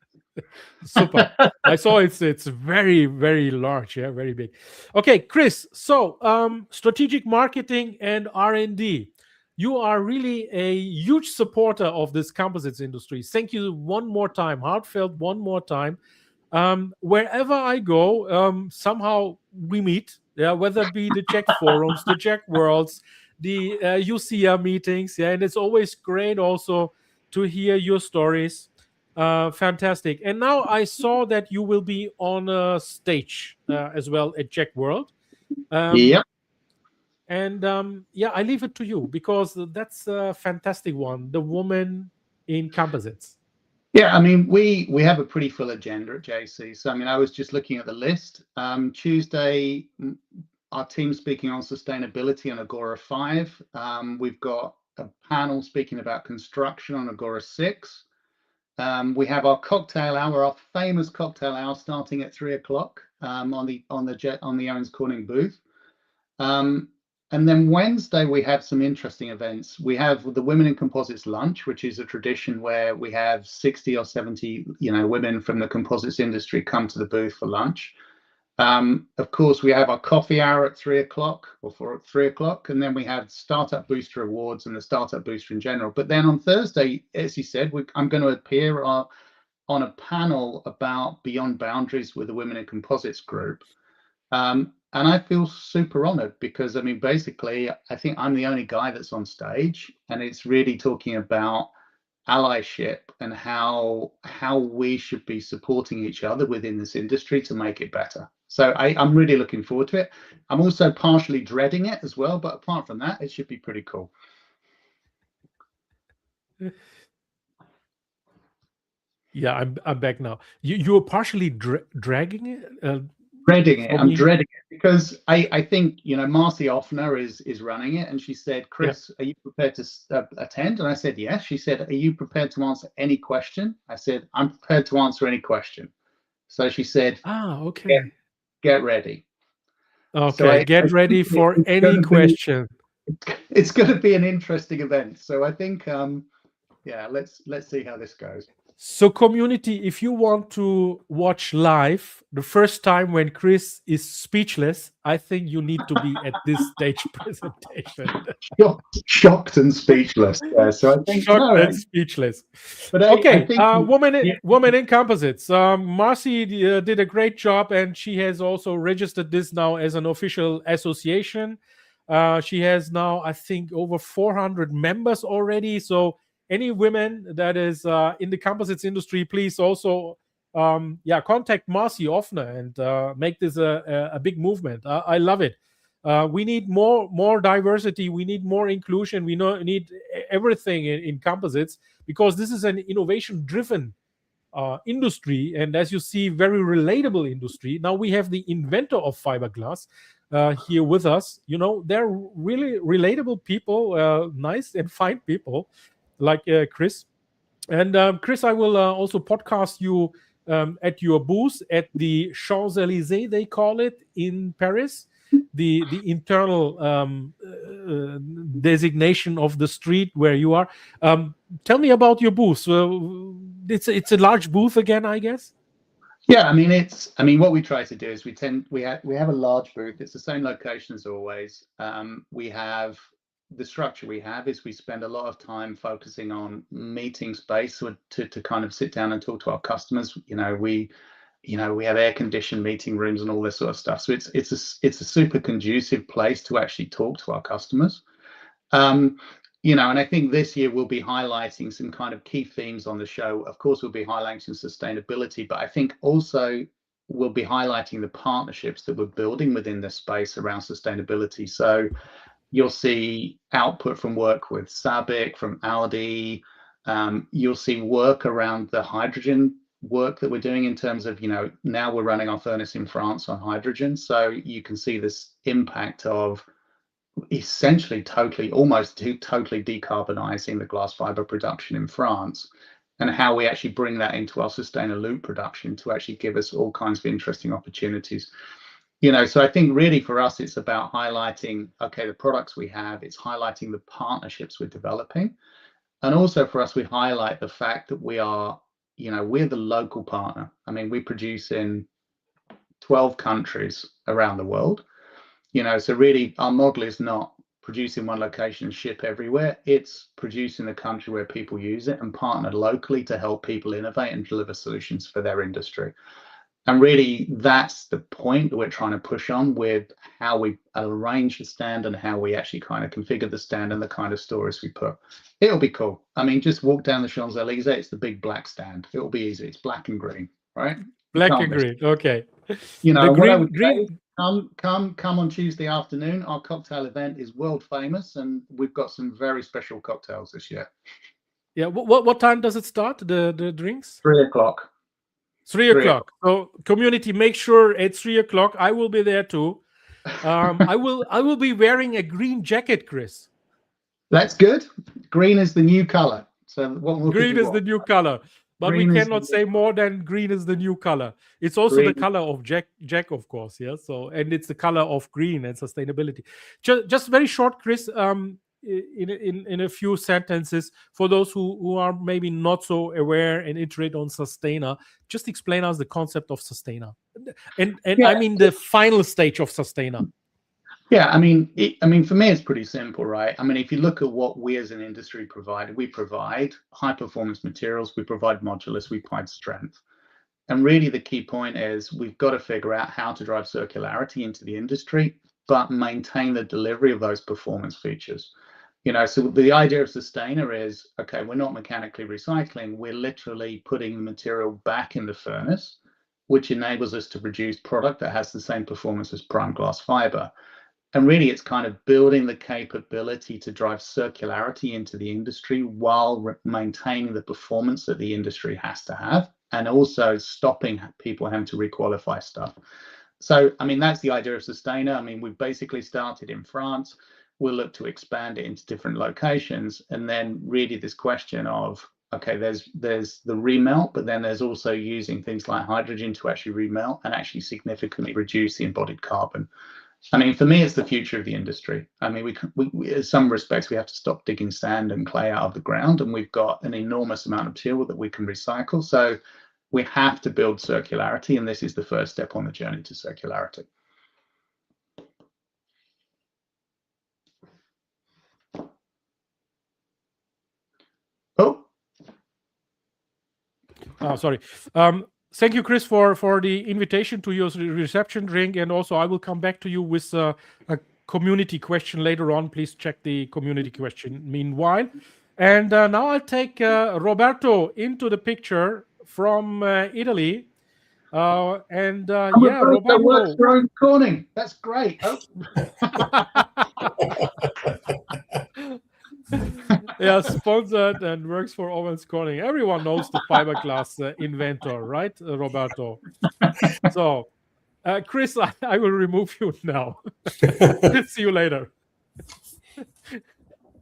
Super. I saw it's very, very large. Yeah, very big. Okay, Chris. So strategic marketing and R&D. You are really a huge supporter of this composites industry. Thank you one more time, heartfelt one more time. Wherever I go, somehow we meet. Yeah, whether it be the JEC forums, the JEC worlds, the UCA meetings. Yeah, and it's always great also to hear your stories. Fantastic. And now I saw that you will be on a stage as well at JEC World. Yep. And I leave it to you because that's a fantastic one. The woman in composites. Yeah, I mean, we have a pretty full agenda at JEC. So, I mean, I was just looking at the list. Tuesday, our team speaking on sustainability on Agora 5. We've got a panel speaking about construction on Agora 6. We have our cocktail hour, our famous cocktail hour, starting at 3 o'clock on the Owens Corning booth. And then Wednesday, we have some interesting events. We have the Women in Composites lunch, which is a tradition where we have 60 or 70, women from the composites industry come to the booth for lunch. Of course, we have our coffee hour at 3 o'clock or 3 o'clock, and then we have Startup Booster Awards and the Startup Booster in general. But then on Thursday, as you said, I'm going to appear on a panel about Beyond Boundaries with the Women in Composites group. And I feel super honored because, I mean, basically, I think I'm the only guy that's on stage, and it's really talking about allyship and how we should be supporting each other within this industry to make it better. So I'm really looking forward to it. I'm also partially dreading it as well, but apart from that, it should be pretty cool. Yeah, I'm back now. You're partially dragging it? Dreading it. I'm dreading it because I think, Marcy Offner is running it, and she said, Chris, are you prepared to attend? And I said, yes. She said, are you prepared to answer any question? I said, I'm prepared to answer any question. So she said, okay. Get ready. Okay, so get ready for any question. It's going to be an interesting event. So I think, let's see how this goes. So community, if you want to watch live the first time when Chris is speechless, I think you need to be at this stage presentation. Shocked and speechless. Yeah, so I think shocked and speechless. But okay, woman in composites. Marcy did a great job, and she has also registered this now as an official association. She has now, I think, over 400 members already. So any women that is in the composites industry, please also contact Marcy Offner and make this a big movement. I love it. We need more diversity. We need more inclusion. We need everything in composites because this is an innovation-driven industry, and as you see, very relatable industry. Now we have the inventor of fiberglass here with us. They're really relatable people, nice and fine people, like Chris. And Chris, I will also podcast you at your booth at the Champs-Élysées, they call it, in Paris, the internal designation of the street where you are. Tell me about your booth. It's a large booth again, I guess. Yeah, I mean, what we try to do is we have a large booth. It's the same location as always. The structure we have is we spend a lot of time focusing on meeting space to kind of sit down and talk to our customers. we have air-conditioned meeting rooms and all this sort of stuff. So it's a super conducive place to actually talk to our customers. And I think this year we'll be highlighting some kind of key themes on the show. Of course, we'll be highlighting sustainability, but I think also we'll be highlighting the partnerships that we're building within this space around sustainability. So you'll see output from work with SABIC, from Audi. You'll see work around the hydrogen work that we're doing in terms of, now we're running our furnace in France on hydrogen. So you can see this impact of essentially almost totally decarbonizing the glass fiber production in France, and how we actually bring that into our Sustainaloop production to actually give us all kinds of interesting opportunities. So I think really for us, it's about highlighting, okay, the products we have, it's highlighting the partnerships we're developing. And also for us, we highlight the fact that we are, we're the local partner. I mean, we produce in 12 countries around the world. So really our model is not produce in one location and ship everywhere. It's produce in the country where people use it and partner locally to help people innovate and deliver solutions for their industry. And really that's the point that we're trying to push on with how we arrange the stand and how we actually kind of configure the stand and the kind of stories we put. It'll be cool. I mean, just walk down the Champs-Elysees, it's the big black stand. It'll be easy. It's black and green, right? Black and green. Okay. Green. Come on Tuesday afternoon. Our cocktail event is world famous, and we've got some very special cocktails this year. Yeah. What time does it start? The drinks? 3 o'clock. 3 o'clock. So community, make sure at 3 o'clock. I will be there too. I will be wearing a green jacket, Chris. That's good. Green is the new color. So green is the new color. But green, we cannot say more than green is the new color. It's also the color of JEC, of course. Yeah. So, and it's the color of green and sustainability. Just very short, Chris. In a few sentences, for those who are maybe not so aware and iterate on Sustaina, just explain us the concept of Sustaina, and yeah. I mean the final stage of Sustaina. Yeah, I mean, for me, it's pretty simple, right? I mean, if you look at what we as an industry provide, we provide high performance materials, we provide modulus, we provide strength. And really the key point is we've got to figure out how to drive circularity into the industry, but maintain the delivery of those performance features. So the idea of Sustaina is, okay, we're not mechanically recycling, we're literally putting the material back in the furnace, which enables us to produce product that has the same performance as prime glass fiber. And really, it's kind of building the capability to drive circularity into the industry while maintaining the performance that the industry has to have, and also stopping people having to requalify stuff. So, I mean, that's the idea of Sustaina. I mean, we've basically started in France. We'll look to expand it into different locations. And then really this question of, okay, there's the remelt, but then there's also using things like hydrogen to actually remelt and actually significantly reduce the embodied carbon. I mean, for me, it's the future of the industry. I mean, we in some respects, we have to stop digging sand and clay out of the ground, and we've got an enormous amount of material that we can recycle. So we have to build circularity, and this is the first step on the journey to circularity. Oh, sorry. Thank you, Chris, for the invitation to your reception drink. And also, I will come back to you with a community question later on. Please check the community question meanwhile. And now I'll take Roberto into the picture from Italy. Yeah, Roberto. That works for Owens Corning. That's great. Oh. Yeah, sponsored and works for Owens Corning. Everyone knows the fiberglass inventor, right, Roberto? So, Chris, I will remove you now. See you later.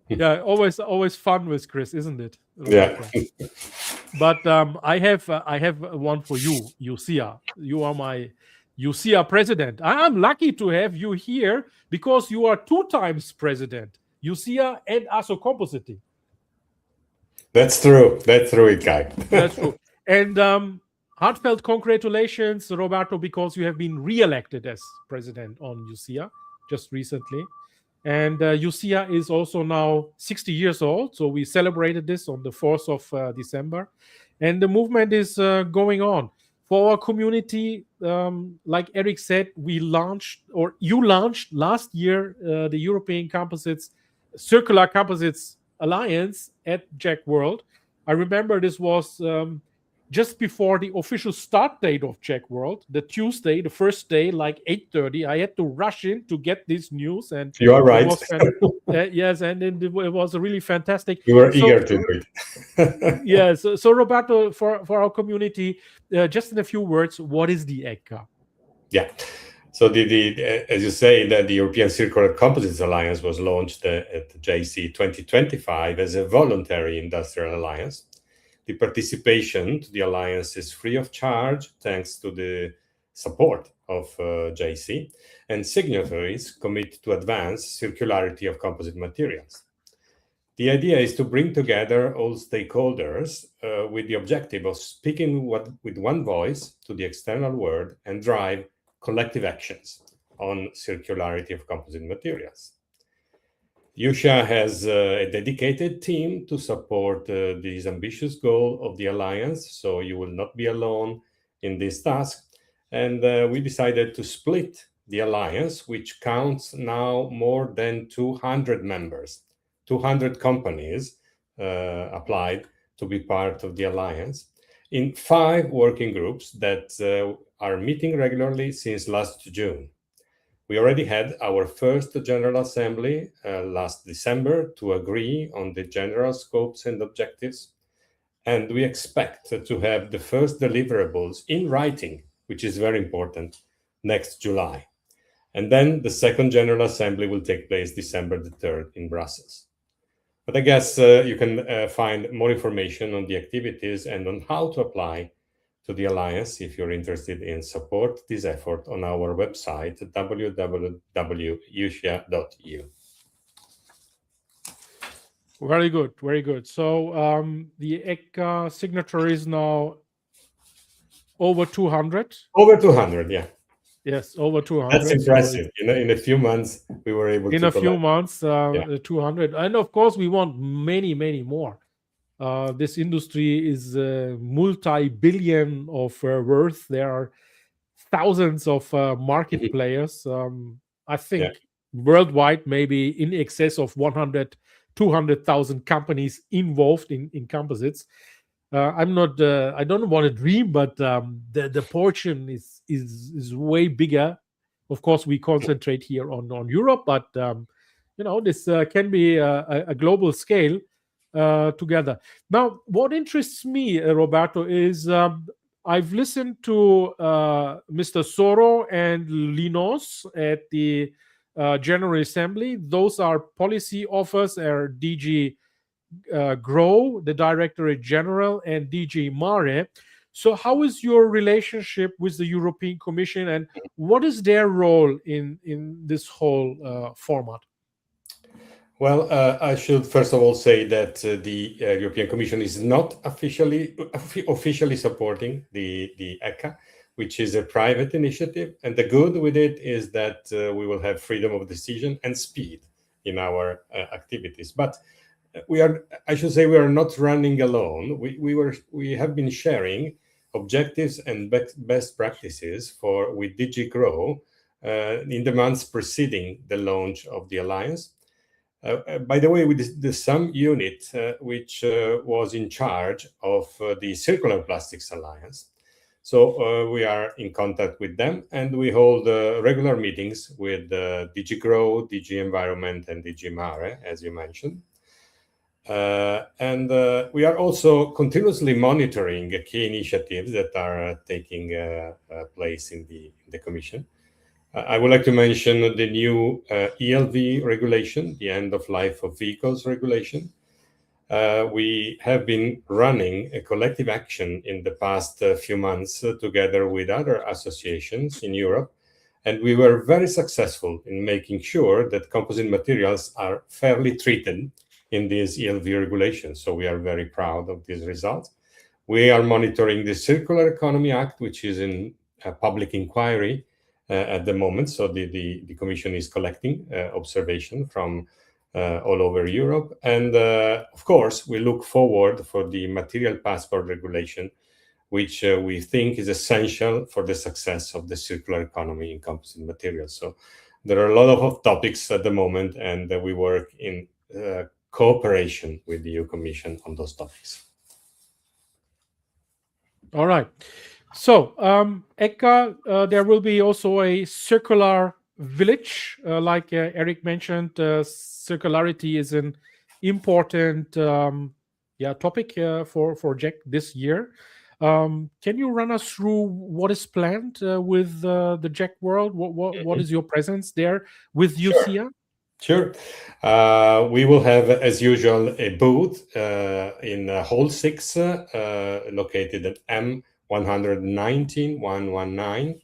Yeah, always fun with Chris, isn't it, Roberto? Yeah. But I have one for you, UCIA. You are my UCIA president. I'm lucky to have you here because you are 2 times president. UCIA and ASO Composites. That's true, Ilkay. That's true. And heartfelt congratulations, Roberto, because you have been re-elected as president on UCIA just recently. And UCIA is also now 60 years old. So we celebrated this on the 4th of December. And the movement is going on. for our community, like Eric said, you launched last year the European Circular Composites Alliance at JEC World. I remember this was just before the official start date of JEC World, the Tuesday, the first day, like 8:30. I had to rush in to get this news, and you are right. yes, and it was really fantastic. We were eager to do it. Yes. So Roberto, for our community, just in a few words, what is the ECCA? Yeah. So as you say, that the European Circular Composites Alliance was launched at JEC 2025 as a voluntary industrial alliance. The participation to the alliance is free of charge thanks to the support of JEC, and signatories commit to advance circularity of composite materials. The idea is to bring together all stakeholders with the objective of speaking with one voice to the external world and drive collective actions on circularity of composite materials. USHA has a dedicated team to support this ambitious goal of the Alliance, so you will not be alone in this task. And we decided to split the Alliance, which counts now more than 200 members. 200 companies applied to be part of the Alliance in 5 working groups that are meeting regularly since last June. We already had our first General Assembly last December to agree on the general scopes and objectives. And we expect to have the first deliverables in writing, which is very important, next July. And then the second General Assembly will take place December the 3rd in Brussels. But I guess you can find more information on the activities and on how to apply to the Alliance if you're interested in support this effort on our website, www.usha.eu. Very good, very good. So the ECCA signatories now over 200? Over 200, yeah. Yes, over 200. That's impressive. So in a few months, we were able to in a few months, 200. And of course, we want many, many more. This industry is multi-billion of worth. There are thousands of market players. I think worldwide, maybe in excess of 200,000 companies involved in composites. I don't want to dream, but the portion is way bigger. Of course, we concentrate here on Europe, but this can be a global scale together. Now, what interests me, Roberto, is I've listened to Mr. Soro and Linos at the General Assembly. Those are policy officers, DG Grow, the Directorate General, and DG Mare. So how is your relationship with the European Commission, and what is their role in this whole format? Well, I should first of all say that the European Commission is not officially supporting the ECCA, which is a private initiative. And the good with it is that we will have freedom of decision and speed in our activities. But we are not running alone. We have been sharing objectives and best practices with DG Grow in the months preceding the launch of the Alliance. By the way, with the SUM unit, which was in charge of the Circular Plastics Alliance. So we are in contact with them, and we hold regular meetings with DG Grow, DG Environment, and DG Mare, as you mentioned. And we are also continuously monitoring key initiatives that are taking place in the Commission. I would like to mention the new ELV regulation, the end of life of vehicles regulation. We have been running a collective action in the past few months together with other associations in Europe, and we were very successful in making sure that composite materials are fairly treated in this ELV regulation. So we are very proud of these results. We are monitoring the Circular Economy Act, which is in a public inquiry at the moment. So the Commission is collecting observation from all over Europe. And of course, we look forward for the Material Passport regulation, which we think is essential for the success of the circular economy in composite materials. So there are a lot of topics at the moment, and we work in cooperation with the EU Commission on those topics. All right. So, Eka, there will be also a circular village, like Éric mentioned. Circularity is an important topic for JEC this year. Can you run us through what is planned with the JEC World? What is your presence there with UCIA? Sure. We will have, as usual, a booth in Hall 6, located at M119-119.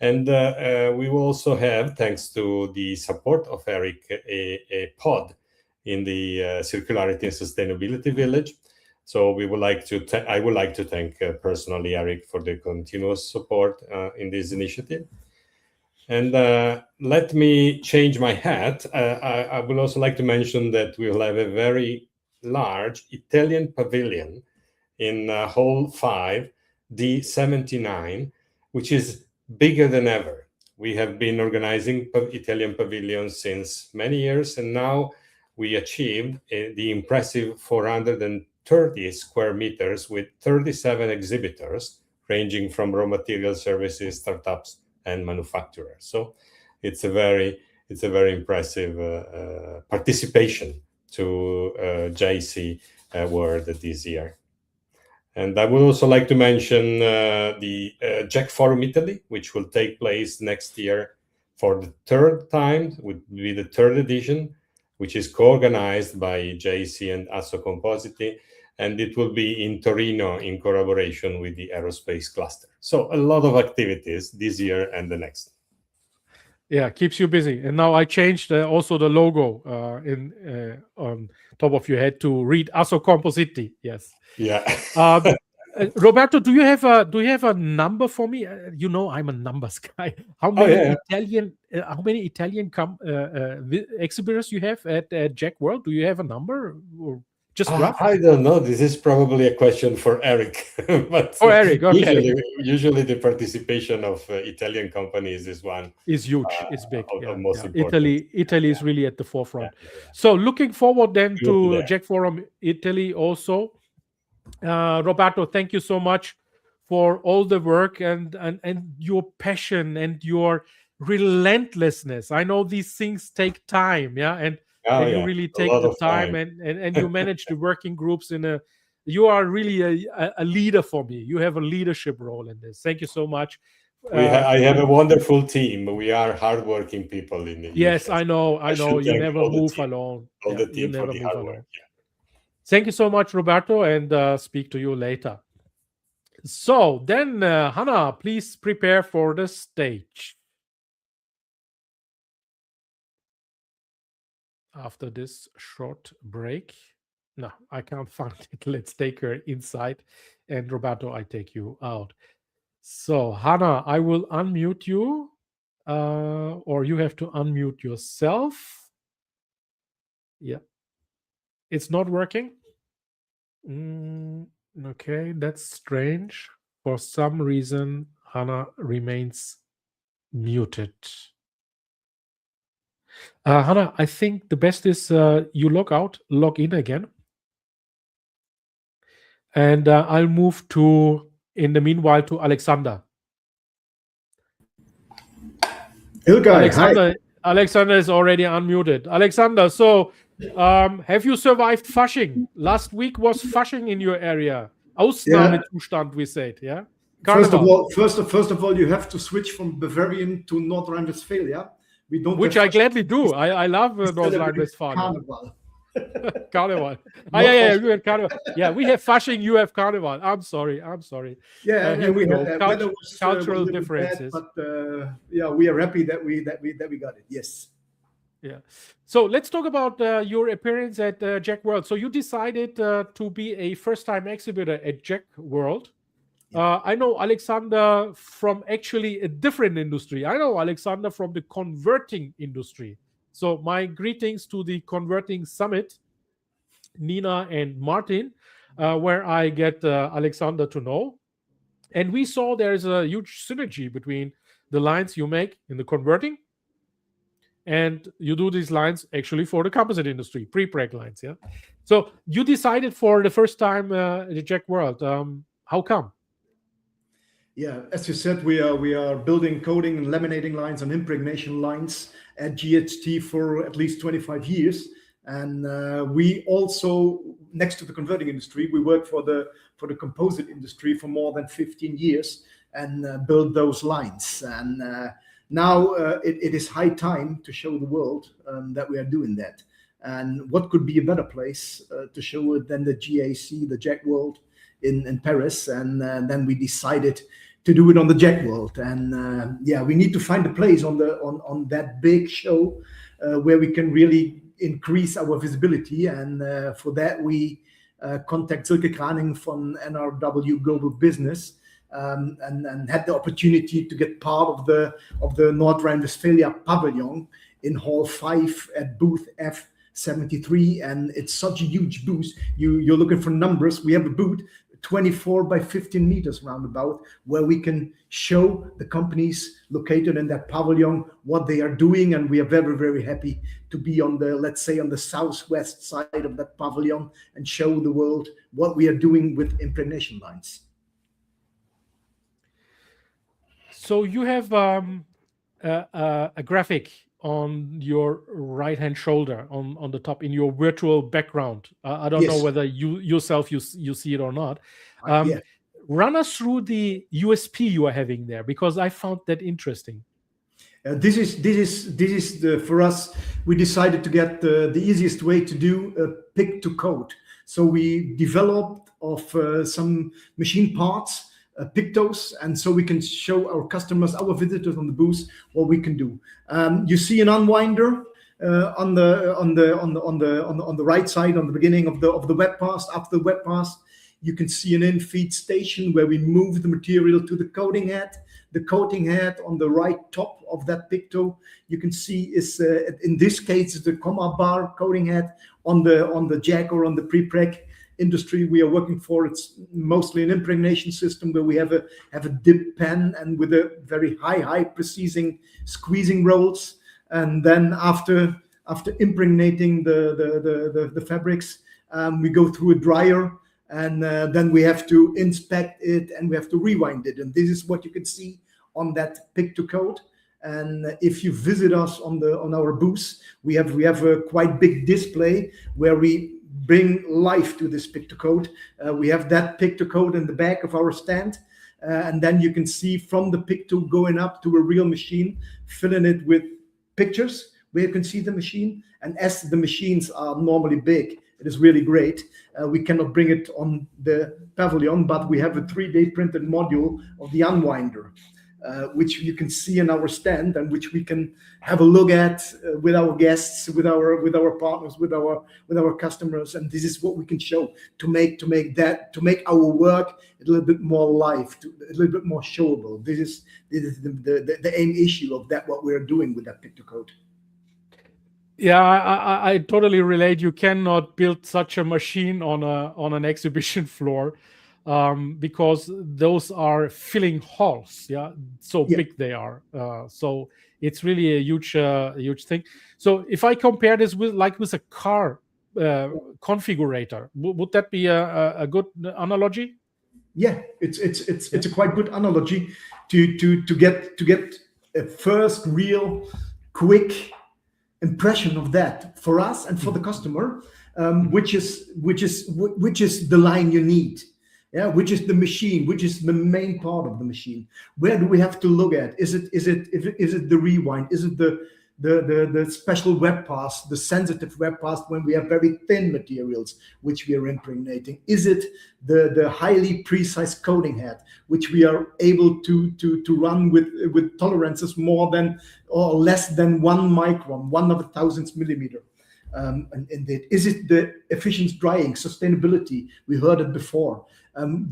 And we will also have, thanks to the support of Éric, a pod in the Circularity and Sustainability Village. So I would like to thank personally Éric for the continuous support in this initiative. And let me change my hat. I would also like to mention that we will have a very large Italian pavilion in Hall 5, D79, which is bigger than ever. We have been organizing Italian pavilions since many years, and now we achieved the impressive 430 square meters with 37 exhibitors, ranging from raw material services, startups, and manufacturers. So it's a very impressive participation to JEC World this year. And I would also like to mention the JEC Forum Italy, which will take place next year for the third time, would be the third edition, which is co-organized by JEC and Composites, and it will be in Torino in collaboration with the aerospace cluster. So a lot of activities this year and the next. Yeah, keeps you busy. And now I changed also the logo on top of your head to read Composites. Yes. Yeah. Roberto, do you have a number for me? You know, I'm a numbers guy. How many Italian exhibitors you have at JEC World? Do you have a number? Or just rough? I don't know. This is probably a question for Éric. But Éric, okay. Usually the participation of Italian companies is huge. It's big. Most important. Italy is really at the forefront. So looking forward then to JEC Forum Italy also. Roberto, thank you so much for all the work and your passion and your relentlessness. I know these things take time, and you really take the time and you manage the working groups you are really a leader for me. You have a leadership role in this. Thank you so much. I have a wonderful team. We are hardworking people in the Yes, I know. You never move alone. All the team for the hard work. Thank you so much, Roberto, and speak to you later. So then, Hannah, please prepare for the stage. After this short break. No, I can't find it. Let's take her inside. And Roberto, I take you out. So, Hannah, I will unmute you, or you have to unmute yourself. Yeah. It's not working? Okay, that's strange. For some reason, Hannah remains muted. Hannah, I think the best is you log out, log in again. And I'll move in the meanwhile, to Alexander. Ilkay, hi. Alexander is already unmuted. Alexander, so have you survived Fasching? Last week was Fasching in your area. Ausnahmezustand, we said, yeah? First of all, you have to switch from Bavarian to North Rhine-Westphalia. Which I gladly do. I love North Rhine-Westphalia. Carnival. Carnival. Yeah, you have Carnival. Yeah, we have Fasching, you have Carnival. I'm sorry. Yeah, and we had cultural differences. Bad, but we are happy that we got it. Yes. Yeah. So let's talk about your appearance at JEC World. So you decided to be a first-time exhibitor at JEC World. I know Alexander from actually a different industry. I know Alexander from the converting industry. So my greetings to the Converting Summit, Nina and Martin, where I get Alexander to know. And we saw there's a huge synergy between the lines you make in the converting, and you do these lines actually for the composite industry, pre-preg lines. Yeah. So you decided for the first time the JEC World. How come? Yeah, as you said, we are building coating and laminating lines and impregnation lines at GHT for at least 25 years. And we also, next to the converting industry, we work for the composite industry for more than 15 years and build those lines. And now it is high time to show the world that we are doing that. And what could be a better place to show it than the JEC, the JEC World in Paris? And then we decided to do it on the JEC World. And yeah, we need to find a place on that big show where we can really increase our visibility. And for that, we contact Silke Kraning from NRW Global Business and had the opportunity to get part of the North Rhine-Westphalia pavilion in Hall 5 at booth F73. And it's such a huge booth. You're looking for numbers. We have a booth 24 by 15 meters roundabout, where we can show the companies located in that pavilion what they are doing. And we are very, very happy to be on the, let's say, on the southwest side of that pavilion and show the world what we are doing with impregnation lines. So you have a graphic on your right-hand shoulder on the top in your virtual background. I don't know whether you yourself you see it or not. Yeah. Run us through the USP you are having there, because I found that interesting. This is for us. We decided to get the easiest way to do a pick to coat. So we developed of some machine parts, pictos, and so we can show our customers, our visitors on the booth, what we can do. You see an unwinder on the right side, on the beginning of the web pass. After the web pass, you can see an in-feed station where we move the material to the coating head. The coating head on the right top of that picto, you can see is in this case the comma bar coating head on the JEC or on the pre-preg industry we are working for. It's mostly an impregnation system where we have a dip pen and with a very high precision squeezing rolls. And then after impregnating the fabrics, we go through a dryer, and then we have to inspect it and we have to rewind it. And this is what you can see on that pick to coat. And if you visit us on our booth, we have a quite big display where we bring life to this pick to coat. We have that pick to coat in the back of our stand, and then you can see from the pick to going up to a real machine, filling it with pictures where you can see the machine. And as the machines are normally big, it is really great. We cannot bring it on the pavilion, but we have a 3D printed module of the unwinder, which you can see in our stand and which we can have a look at with our guests, with our partners, with our customers. And this is what we can show to make our work a little bit more live, a little bit more showable. This is the aim issue of that, what we're doing with that pick to coat. Yeah, I totally relate. You cannot build such a machine on an exhibition floor, because those are filling halls. Yeah, so big they are. So it's really a huge thing. So if I compare this with a car configurator, would that be a good analogy? Yeah, it's a quite good analogy to get a first real quick impression of that for us and for the customer, which is the line you need. Yeah, which is the machine, which is the main part of the machine. Where do we have to look at? Is it the rewind? Is it the special web pass, the sensitive web pass when we have very thin materials which we are impregnating? Is it the highly precise coating head which we are able to run with tolerances more than or less than 1 micron, 1/1000th millimeter? Is it the efficient drying, sustainability? We heard it before.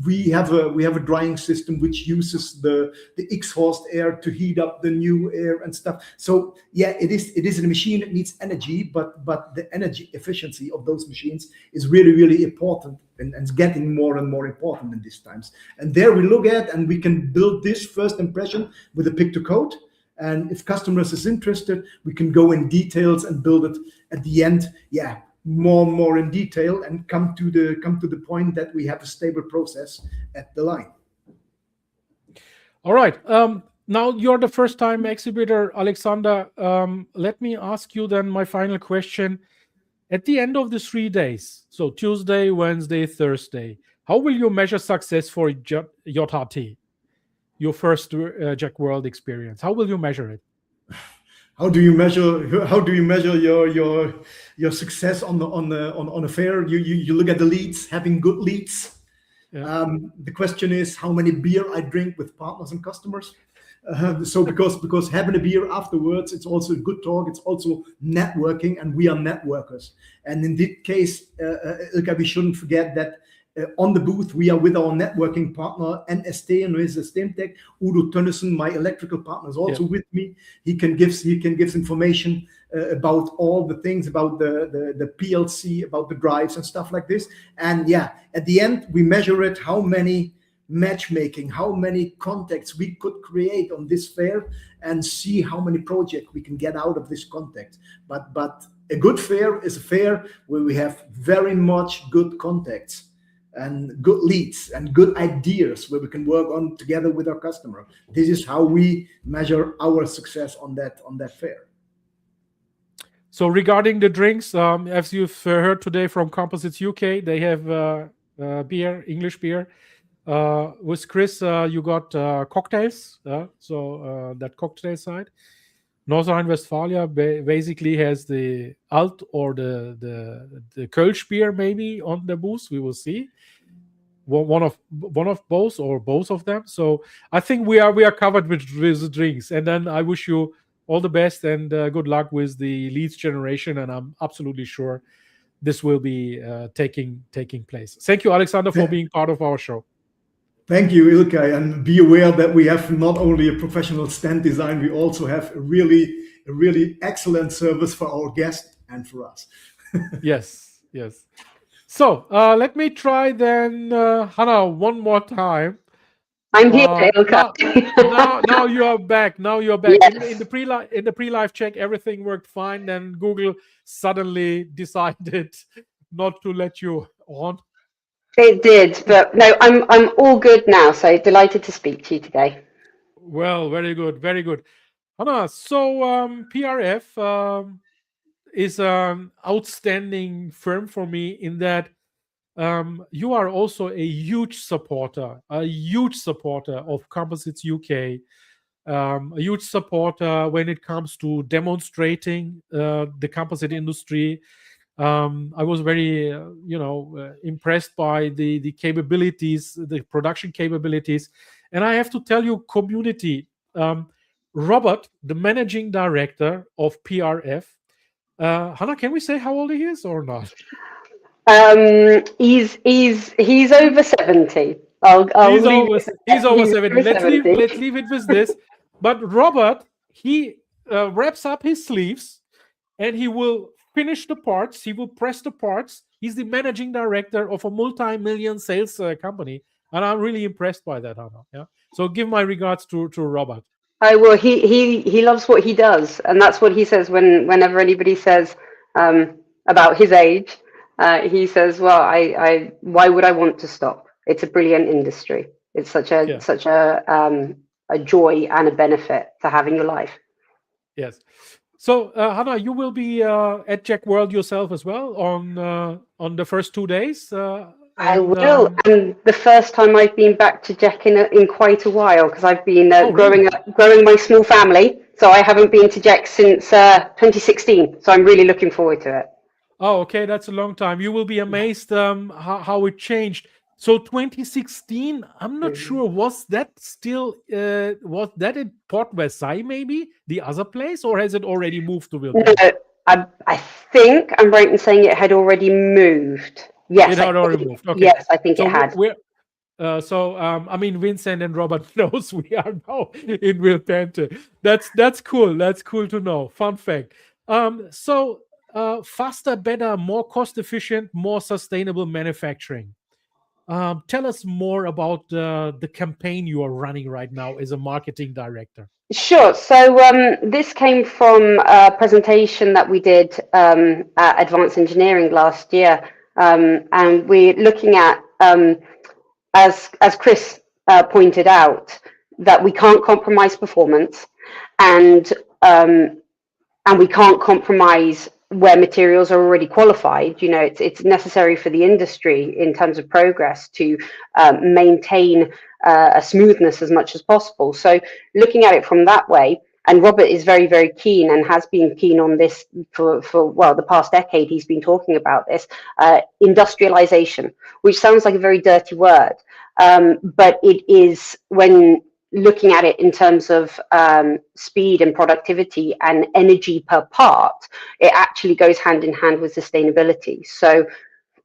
We have a drying system which uses the exhaust air to heat up the new air and stuff. So yeah, it is a machine that needs energy, but the energy efficiency of those machines is really important, and it's getting more and more important in these times. And there we look at, and we can build this first impression with a pick to code. And if customers is interested, we can go in details and build it at the end. Yeah, more in detail, and come to the point that we have a stable process at the line. All right. Now you're the first time exhibitor, Alexander. Let me ask you then my final question. At the end of the 3 days, so Tuesday, Wednesday, Thursday, how will you measure success for JHT? Your first JEC World experience. How will you measure it? How do you measure your success on a fair? You look at the leads, having good leads. Yeah. The question is how many beer I drink with partners and customers. So because having a beer afterwards, it's also a good talk. It's also networking, and we are networkers. And in this case, Ilkay, we shouldn't forget that. On the booth, we are with our networking partner, NST, and his Steamtech. Udo Tönnissen, my electrical partner, is also with me. He can give information about all the things, about the PLC, about the drives and stuff like this. And yeah, at the end, we measure it, how many matchmaking, how many contacts we could create on this fair, and see how many projects we can get out of this contact. But a good fair is a fair where we have very much good contacts and good leads and good ideas where we can work on together with our customer. This is how we measure our success on that fair. So regarding the drinks, as you've heard today from Composites UK, they have beer, English beer. With Chris, you got cocktails. So that cocktail side. North Rhine-Westphalia basically has the Alt or the Kölsch beer maybe on the booth. We will see one of both or both of them. So I think we are covered with drinks. And then I wish you all the best and good luck with the leads generation. And I'm absolutely sure this will be taking place. Thank you, Alexander, for being part of our show. Thank you, Ilkay, and be aware that we have not only a professional stand design, we also have a really excellent service for our guests and for us. Yes. So let me try then, Hannah, one more time. I'm here, Ilkay. Now you are back. Yes. In the pre-live check, everything worked fine. Then Google suddenly decided not to let you on. It did, but no, I'm all good now. So delighted to speak to you today. Well, very good. Hannah, so PRF is an outstanding firm for me in that you are also a huge supporter of Composites UK, a huge supporter when it comes to demonstrating the composite industry. I was very, impressed by the capabilities, the production capabilities. And I have to tell you, community, Robert, the managing director of PRF, Hannah, can we say how old he is or not? He's over 70. He's over 70. Let's leave it with this. But Robert, he wraps up his sleeves and he will finish the parts. He will press the parts. He's the managing director of a multi-million sales company, and I'm really impressed by that, Hannah. Yeah. So give my regards to Robert. I will. He loves what he does, and that's what he says whenever anybody says about his age. He says, "Well, why would I want to stop? It's a brilliant industry. It's such a joy and a benefit to having your life." Yes. So, Hannah, you will be at JEC World yourself as well on the first 2 days. I will, and the first time I've been back to JEC in quite a while because I've been growing my small family. So I haven't been to JEC since 2016. So I'm really looking forward to it. Oh, okay, that's a long time. You will be amazed how it changed. So 2016, I'm not sure, was that in Port Versailles maybe, the other place, or has it already moved to Villepinte? I think I'm right in saying it had already moved. Yes, It had already moved. Okay. Yes, I think So it had. I mean, Vincent and Robert knows we are now in Villepinte. That's cool. That's cool to know. Fun fact. Faster, better, more cost efficient, more sustainable manufacturing. Tell us more about the campaign you are running right now as a marketing director. Sure. So this came from a presentation that we did at Advanced Engineering last year, and we're looking at, as Chris pointed out, that we can't compromise performance, and we can't compromise where materials are already qualified. You know, it's necessary for the industry in terms of progress to maintain a smoothness as much as possible. So looking at it from that way, and Robert is very, very keen and has been keen on this for well, the past decade. He's been talking about this industrialization, which sounds like a very dirty word, but it is, when looking at it in terms of speed and productivity and energy per part, it actually goes hand in hand with sustainability. So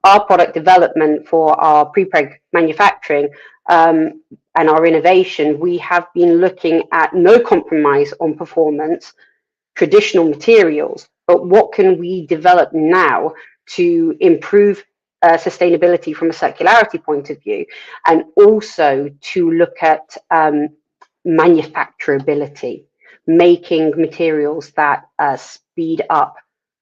our product development for our pre-preg manufacturing and our innovation, we have been looking at no compromise on performance, traditional materials, but what can we develop now to improve sustainability from a circularity point of view, and also to look at manufacturability, making materials that speed up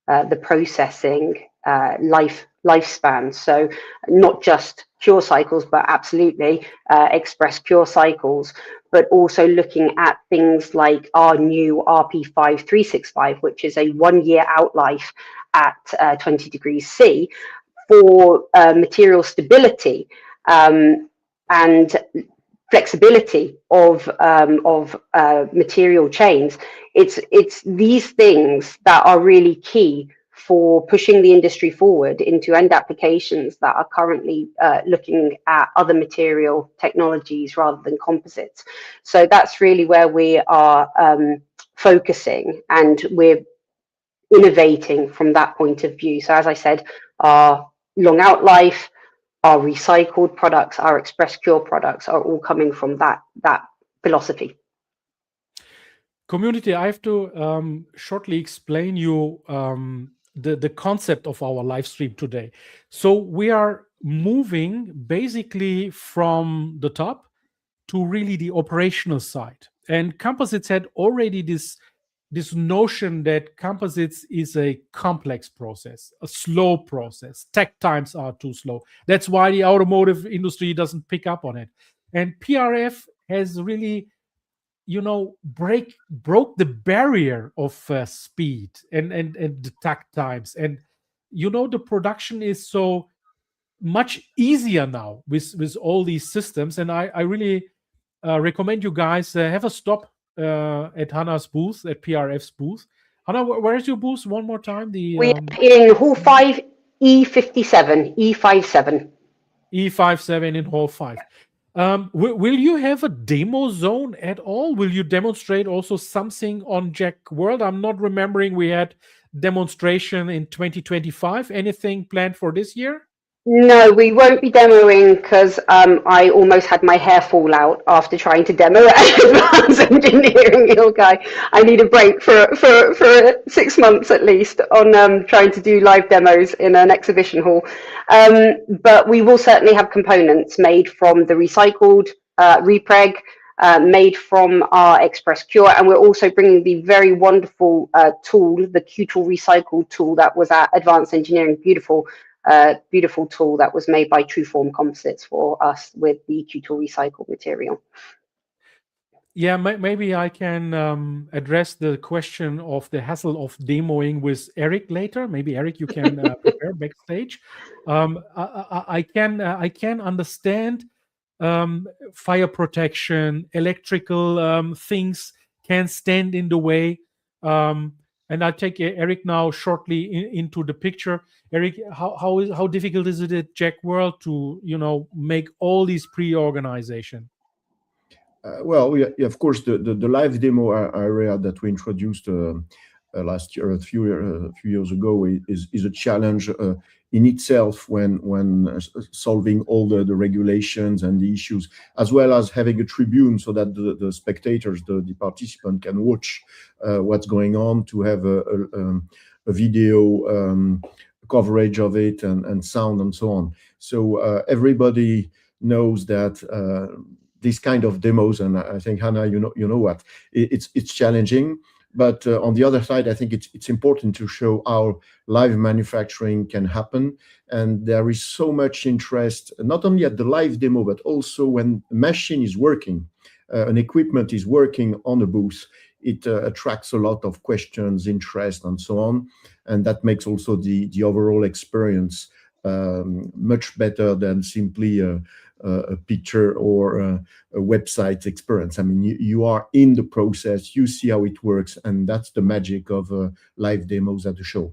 the processing lifespan. So not just cure cycles, but absolutely express cure cycles, but also looking at things like our new RP5365, which is a 1-year out life at 20 degrees C for material stability and flexibility of material chains. It's these things that are really key for pushing the industry forward into end applications that are currently looking at other material technologies rather than composites. So that's really where we are focusing, and we're innovating from that point of view. So as I said, our long out life, our recycled products, our express cure products are all coming from that philosophy. Community, I have to shortly explain you the concept of our live stream today. So we are moving basically from the top to really the operational side. And Composites had already this notion that composites is a complex process, a slow process. Tech times are too slow. That's why the automotive industry doesn't pick up on it. And PRF has really, broke the barrier of speed and the takt times. And, the production is so much easier now with all these systems. And I really recommend you guys have a stop at Hannah's booth, at PRF's booth. Hannah, where is your booth one more time? We're in Hall 5, E57, E57. E57 in Hall 5. Will you have a demo zone at all? Will you demonstrate also something on JEC-world? I'm not remembering we had demonstration in 2025. Anything planned for this year? No, we won't be demoing because I almost had my hair fall out after trying to demo at Advanced Engineering, Ilkay. I need a break for 6 months at least on trying to do live demos in an exhibition hall. But we will certainly have components made from the recycled repreg, made from our express cure, and we're also bringing the very wonderful tool, the Q-Tool recycled tool that was at Advanced Engineering, beautiful tool that was made by Trueform Composites for us with the Q-Tool recycled material. Yeah, maybe I can address the question of the hassle of demoing with Éric later. Maybe Éric, you can prepare backstage. I can understand fire protection, electrical things can stand in the way. And I'll take Éric now shortly into the picture. Éric, how difficult is it at JEC-world to make all these pre-organization? Well, of course, the live demo area that we introduced last year, a few years ago, is a challenge in itself when solving all the regulations and the issues, as well as having a tribune so that the spectators, the participant, can watch what's going on, to have a video coverage of it, and sound and so on. So everybody knows that these kind of demos, and I think, Hannah, you know what, it's challenging. But on the other side, I think it's important to show how live manufacturing can happen. And there is so much interest, not only at the live demo, but also when a machine is working, an equipment is working on a booth. It attracts a lot of questions, interest, and so on. And that makes also the overall experience much better than simply a picture or a website experience. I mean, you are in the process, you see how it works, and that's the magic of live demos at the show.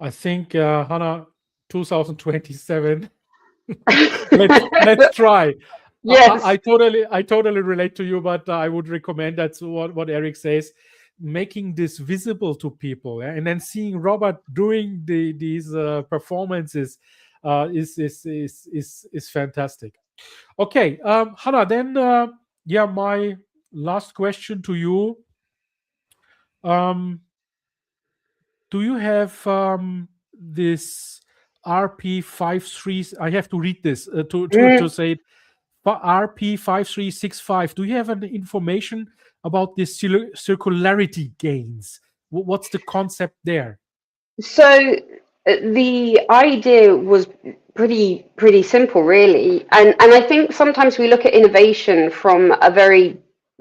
I think, Hannah, 2027. let's try. Yes. I totally relate to you, but I would recommend, that's what Éric says, making this visible to people, and then seeing Robert doing these performances is fantastic. Okay, Hannah, then my last question to you. Do you have this RP53? I have to read this to say it. RP5365. Do you have any information about this circularity gains? What's the concept there? So the idea was pretty simple, really, and I think sometimes we look at innovation from a very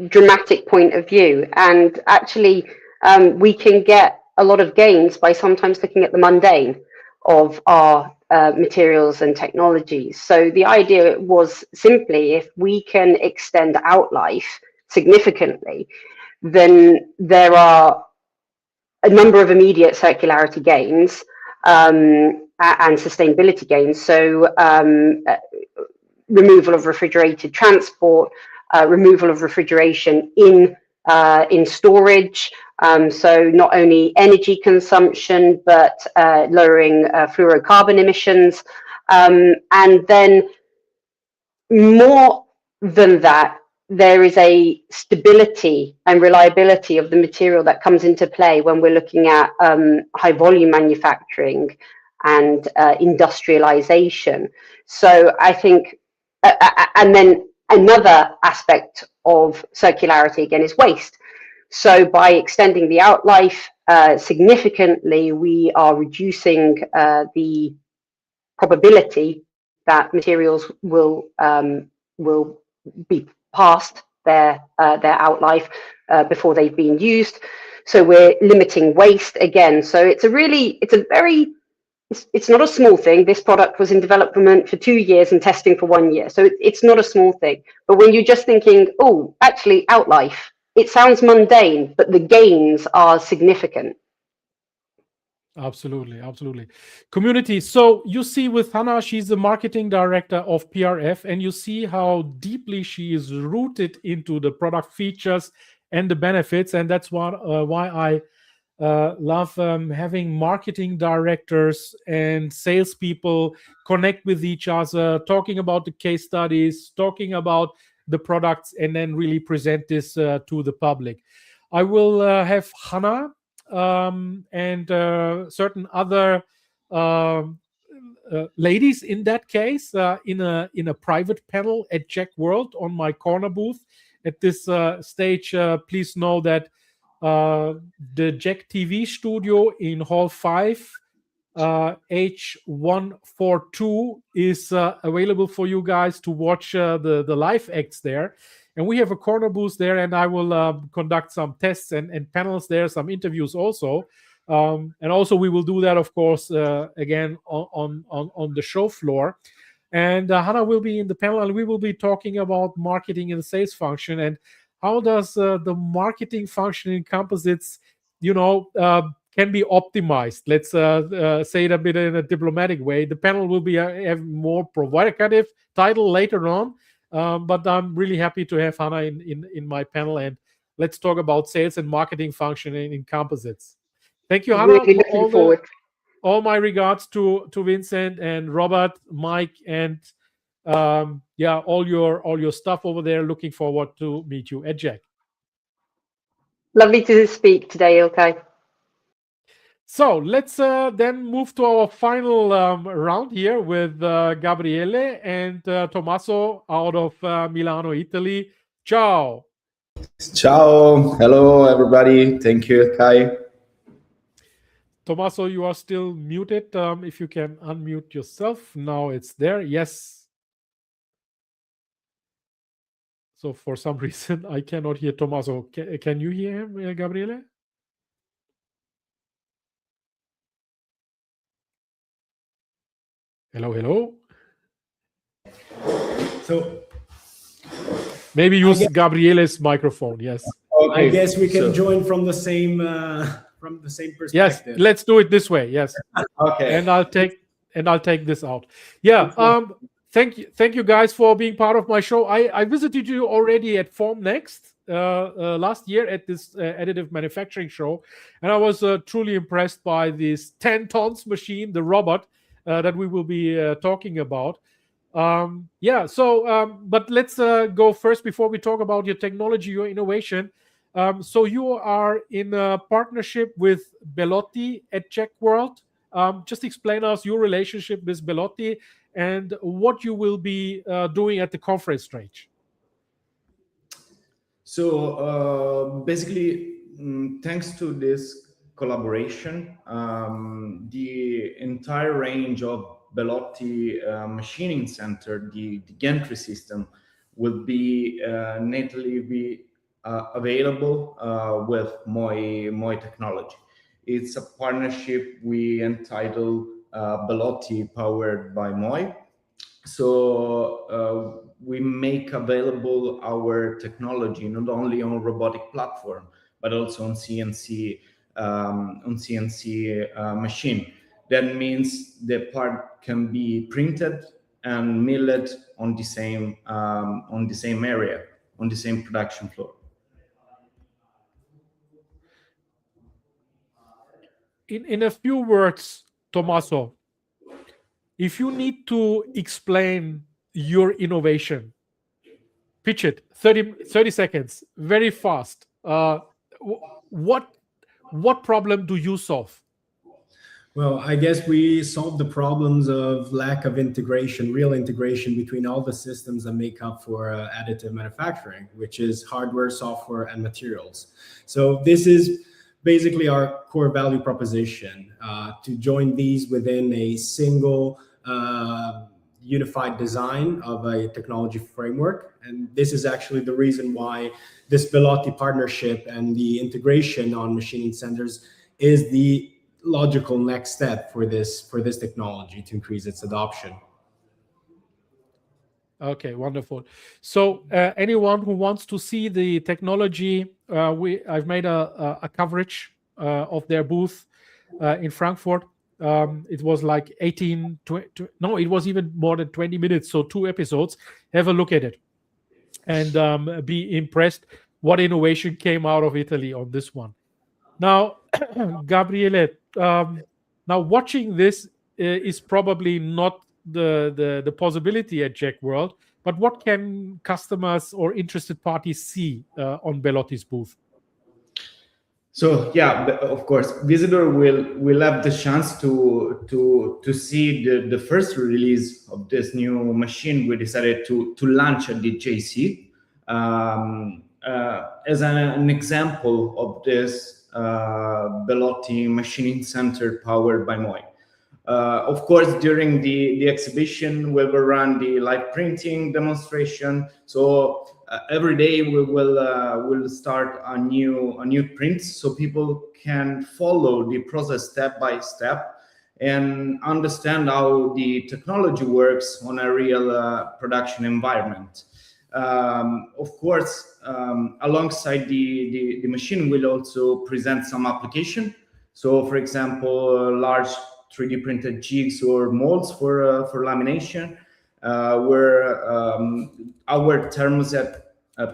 dramatic point of view, and actually we can get a lot of gains by sometimes looking at the mundane of our materials and technologies. So the idea was simply, if we can extend out life significantly, then there are a number of immediate circularity gains and sustainability gains. So removal of refrigerated transport, removal of refrigeration in storage. So not only energy consumption, but lowering fluorocarbon emissions. And then more than that, there is a stability and reliability of the material that comes into play when we're looking at high volume manufacturing and industrialization. So I think, and then another aspect of circularity again is waste. So by extending the out life significantly, we are reducing the probability that materials will be past their out life before they've been used. So we're limiting waste again. So it's not a small thing. This product was in development for 2 years and testing for 1 year. So it's not a small thing. But when you're just thinking, oh, actually out life, it sounds mundane, but the gains are significant. Absolutely. Community. So you see with Hannah, she's the marketing director of PRF, and you see how deeply she is rooted into the product features and the benefits. And that's why I love having marketing directors and salespeople connect with each other, talking about the case studies, talking about the products, and then really present this to the public. I will have Hannah and certain other ladies in that case in a private panel at JEC World on my corner booth. At this stage, please know that the JEC TV studio in Hall 5 H142 is available for you guys to watch the live acts there. And we have a corner booth there, and I will conduct some tests and panels there, some interviews also. And also we will do that, of course, again on the show floor. And Hannah will be in the panel, and we will be talking about marketing and sales function, and how does the marketing function in Composites, can be optimized. Let's say it a bit in a diplomatic way. The panel will be a more provocative title later on. But I'm really happy to have Hannah in my panel, and let's talk about sales and marketing function in Composites. Thank you, Hannah. Really looking forward. All my regards to Vincent and Robert, Mike, and yeah, all your stuff over there. Looking forward to meet you at JEC. Lovely to speak today, Ilkay. So let's then move to our final round here with Gabriele and Tommaso out of Milano, Italy. Ciao. Ciao. Hello, everybody. Thank you, Ilkay. Tommaso, you are still muted. If you can unmute yourself. Now it's there. Yes. So for some reason, I cannot hear Tommaso. Can you hear him, Gabriele? Hello, hello. So maybe use Gabriele's microphone. Yes. Okay. I guess we can join from the same perspective. Yes, let's do it this way. Yes. Okay. And I'll take this out. Yeah. Thank you guys for being part of my show. I visited you already at Formnext last year at this additive manufacturing show, and I was truly impressed by this 10 tons machine, the robot that we will be talking about. Yeah. So, but let's go first before we talk about your technology, your innovation. So you are in a partnership with Bellotti at jec-world. Just explain us your relationship with Bellotti and what you will be doing at the conference stage. So basically, thanks to this collaboration, the entire range of Bellotti machining center, the gantry system, will be natively available with Moi technology. It's a partnership we entitled Bellotti powered by Moi. So we make available our technology not only on robotic platform but also on CNC machine. That means the part can be printed and milled on the same area, on the same production floor. In a few words, Tommaso, if you need to explain your innovation, pitch it, 30 seconds, very fast. What problem do you solve? Well, I guess we solve the problems of lack of integration, real integration between all the systems that make up for additive manufacturing, which is hardware, software, and materials. So this is basically our core value proposition, to join these within a single unified design of a technology framework. And this is actually the reason why this Bellotti partnership and the integration on machining centers is the logical next step for this technology to increase its adoption. Okay, wonderful. So anyone who wants to see the technology, I've made a coverage of their booth in Frankfurt. It was like 18, 20, no, it was even more than 20 minutes. So 2 episodes. Have a look at it and be impressed what innovation came out of Italy on this one. Now, Gabriele, now watching this is probably not the possibility at jec-world, but what can customers or interested parties see on Bellotti's booth? So yeah, of course, visitor will have the chance to see the first release of this new machine we decided to launch at the JEC. As an example of this Bellotti machining center powered by Moi. Of course, during the exhibition, we will run the live printing demonstration. So every day we will start a new print, so people can follow the process step by step and understand how the technology works on a real production environment. Of course, alongside the machine, will also present some application. So, for example, large 3D printed jigs or molds for lamination, where our thermoset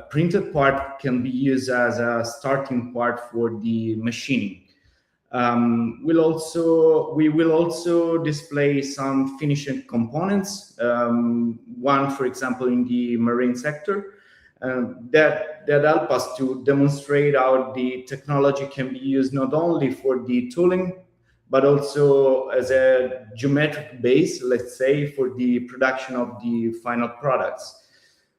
printed part can be used as a starting part for the machining. We will also display some finished components. One, for example, in the marine sector, that help us to demonstrate how the technology can be used not only for the tooling, but also as a geometric base, let's say, for the production of the final products.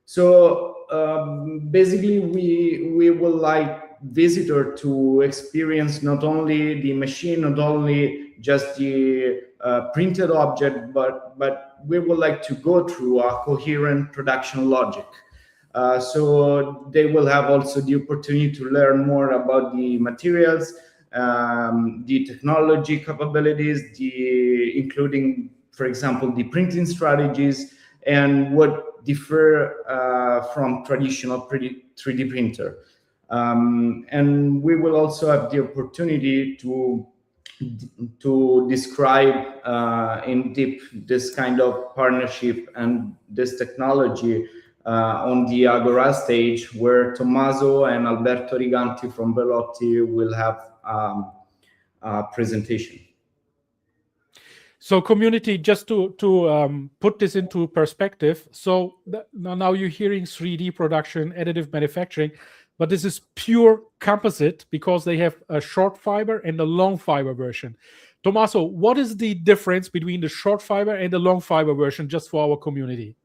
So basically, we would like visitor to experience not only the machine, not only just the printed object, but we would like to go through a coherent production logic. So they will have also the opportunity to learn more about the materials, the technology capabilities, including, for example, the printing strategies, and what differ from traditional 3D printer. And we will also have the opportunity to describe in depth this kind of partnership and this technology on the Agoras stage, where Tommaso and Alberto Riganti from Belotti will have a presentation. So community, just to put this into perspective, so now you're hearing 3D production, additive manufacturing, but this is pure composite because they have a short fiber and a long fiber version. Tommaso, what is the difference between the short fiber and the long fiber version, just for our community?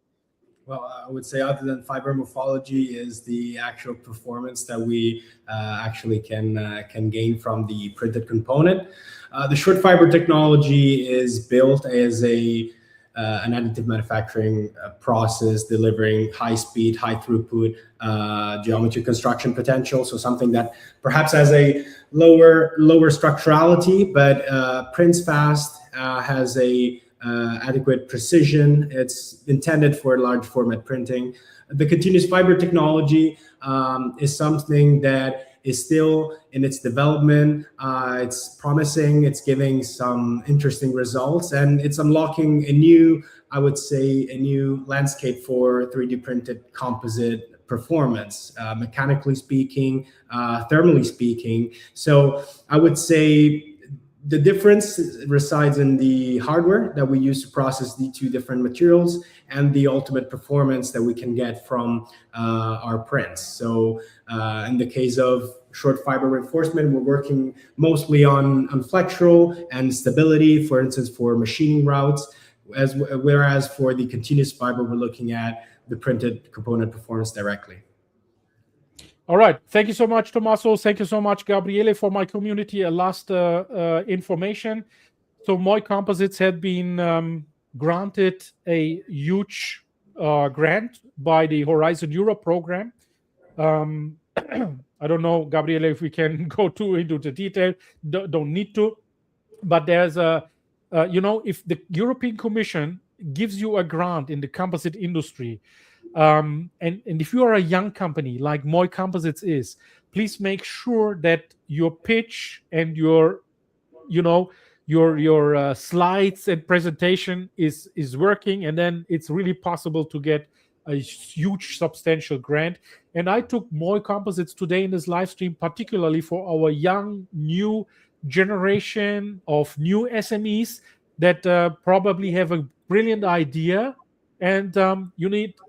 Well, I would say, other than fiber morphology, is the actual performance that we actually can gain from the printed component. The short fiber technology is built as an additive manufacturing process, delivering high speed, high throughput geometry construction potential. So something that perhaps has a lower structurality, but prints fast, has a adequate precision. It's intended for large format printing. The continuous fiber technology is something that is still in its development. It's promising, it's giving some interesting results, and it's unlocking a new landscape for 3D printed composite performance, mechanically speaking, thermally speaking. So I would say the difference resides in the hardware that we use to process the two different materials and the ultimate performance that we can get from our prints. So in the case of short fiber reinforcement, we're working mostly on flexural and stability, for instance, for machining routes, whereas for the continuous fiber, we're looking at the printed component performance directly. All right. Thank you so much, Tommaso. Thank you so much, Gabriele, for my community. A last information. So Moi Composites had been granted a huge grant by the Horizon Europe program. I don't know, Gabriele, if we can go into the detail. Don't need to. But there's if the European Commission gives you a grant in the composite industry, and if you are a young company like Moi Composites is, please make sure that your pitch and your slides and presentation is working, and then it's really possible to get a huge substantial grant. And I took Moi Composites today in this live stream particularly for our young new generation of new SMEs that probably have a brilliant idea, and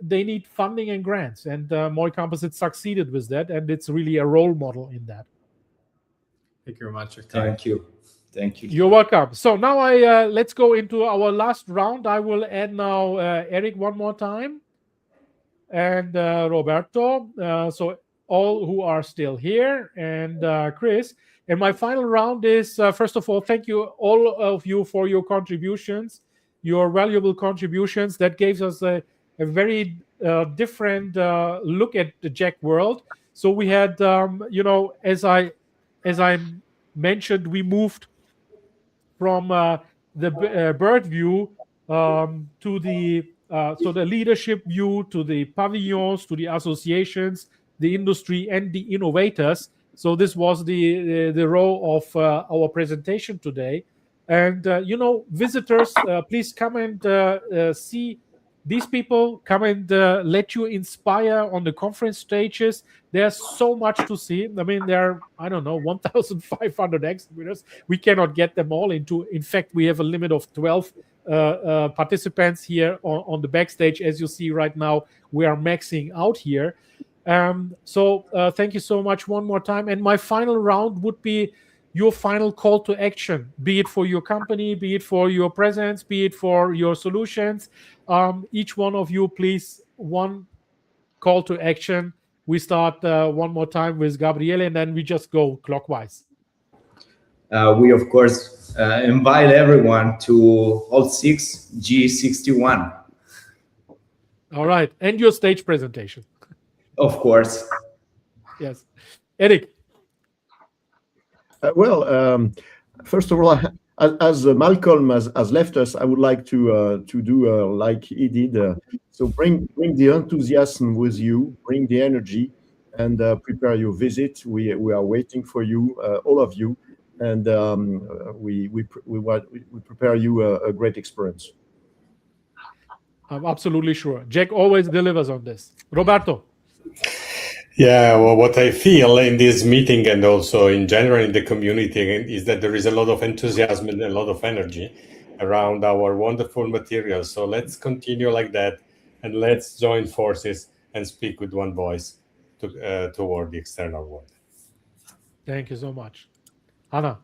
they need funding and grants, and Moi Composites succeeded with that, and it's really a role model in that. Thank you very much. Thank you. You're welcome. So now let's go into our last round. I will add now Eric one more time, and Roberto. So all who are still here, and Chris. And my final round is, first of all, thank you all of you for your contributions, your valuable contributions. That gave us a very different look at the JEC world. So we had, as I mentioned, we moved from the bird view to the leadership view, to the pavilions, to the associations, the industry, and the innovators. So this was the row of our presentation today. And, visitors, please come and see These people come and let you inspire on the conference stages. There's so much to see. I mean, there are, I don't know, 1,500 exhibitors. We cannot get them all into. In fact, we have a limit of 12 participants here on the backstage. As you see right now, we are maxing out here. So thank you so much one more time. And my final round would be your final call to action, be it for your company, be it for your presence, be it for your solutions. Each one of you, please, one call to action. We start one more time with Gabriele, and then we just go clockwise. We, of course, invite everyone to Hall 6, G61. All right. And your stage presentation. Of course. Yes. Éric. First of all, as Malcolm has left us, I would like to do like he did. So bring the enthusiasm with you, bring the energy, and prepare your visit. We are waiting for you, all of you, and we prepare you a great experience. I'm absolutely sure. JEC always delivers on this. Roberto. Yeah, well, what I feel in this meeting and also in general in the community is that there is a lot of enthusiasm and a lot of energy around our wonderful materials. So let's continue like that, and let's join forces and speak with one voice toward the external world. Thank you so much. Anna.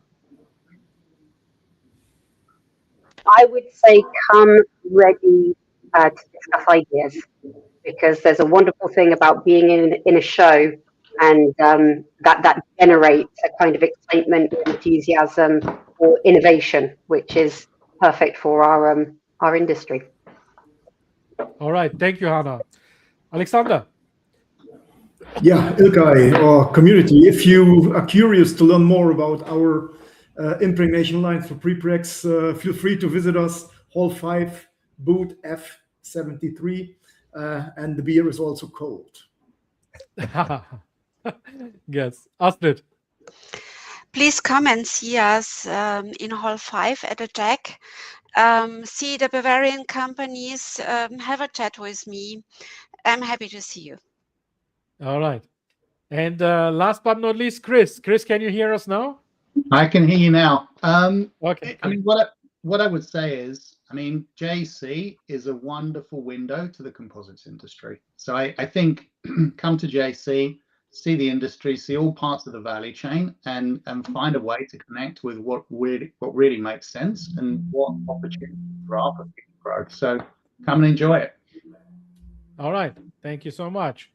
I would say come ready to discuss ideas, because there's a wonderful thing about being in a show, and that generates a kind of excitement, enthusiasm, or innovation, which is perfect for our industry. All right, thank you, Hannah. Alexander. Yeah, Ilkay, our community, if you are curious to learn more about our impregnation lines for prepregs, feel free to visit us, Hall 5, booth F73. And the beer is also cold. Yes. Astrid. Please come and see us in Hall 5 at the JEC. See the Bavarian companies, have a chat with me. I'm happy to see you. All right. And last but not least, Chris. Chris, can you hear us now? I can hear you now. Okay. I mean, what I would say is, I mean, JEC is a wonderful window to the composites industry. So I think come to JEC, see the industry, see all parts of the value chain, and find a way to connect with what really makes sense and what opportunities there are for future growth. So come and enjoy it. All right. Thank you so much.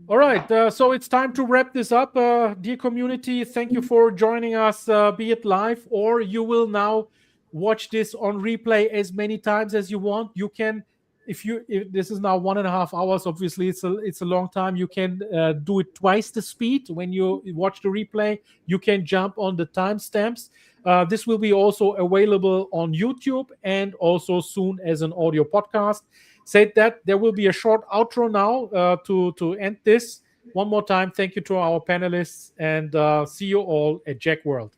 All right. So it's time to wrap this up. Dear community, thank you for joining us, be it live, or you will now watch this on replay as many times as you want. You can, if this is now 1.5 hours, obviously it's a long time. You can do it twice the speed when you watch the replay. You can jump on the timestamps. This will be also available on YouTube and also soon as an audio podcast. Said that, there will be a short outro now to end this. One more time, thank you to our panelists, and see you all at JEC World.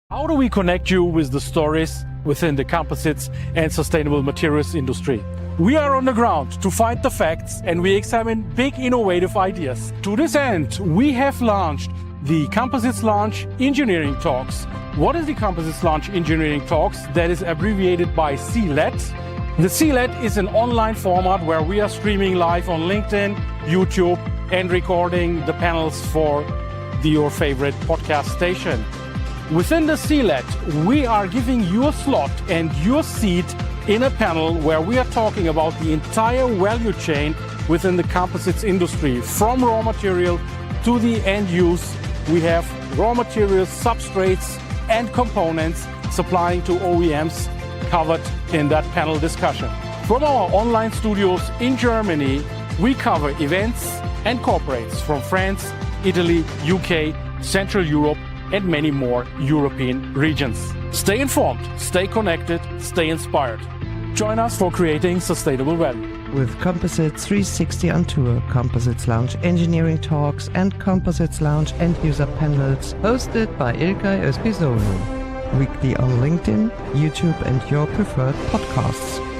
How do we connect you with the stories within the composites and sustainable materials industry? We are on the ground to find the facts, and we examine big innovative ideas. To this end, we have launched the Composites Launch Engineering Talks. What is the Composites Launch Engineering Talks? That is abbreviated by CLET. The CLET is an online format where we are streaming live on LinkedIn, YouTube, and recording the panels for your favorite podcast station. Within the CLET, we are giving you a slot and your seat in a panel where we are talking about the entire value chain within the composites industry, from raw material to the end use. We have raw materials, substrates, and components supplying to OEMs covered in that panel discussion. From our online studios in Germany, we cover events and corporates from France, Italy, UK, Central Europe, and many more European regions. Stay informed, stay connected, stay inspired. Join us for creating sustainable value. With Composites 360 on Tour, Composites Lounge Engineering Talks, and Composites Lounge End User Panels, hosted by Ilkay Özkisaoglu. weekly on LinkedIn, YouTube, and your preferred podcasts.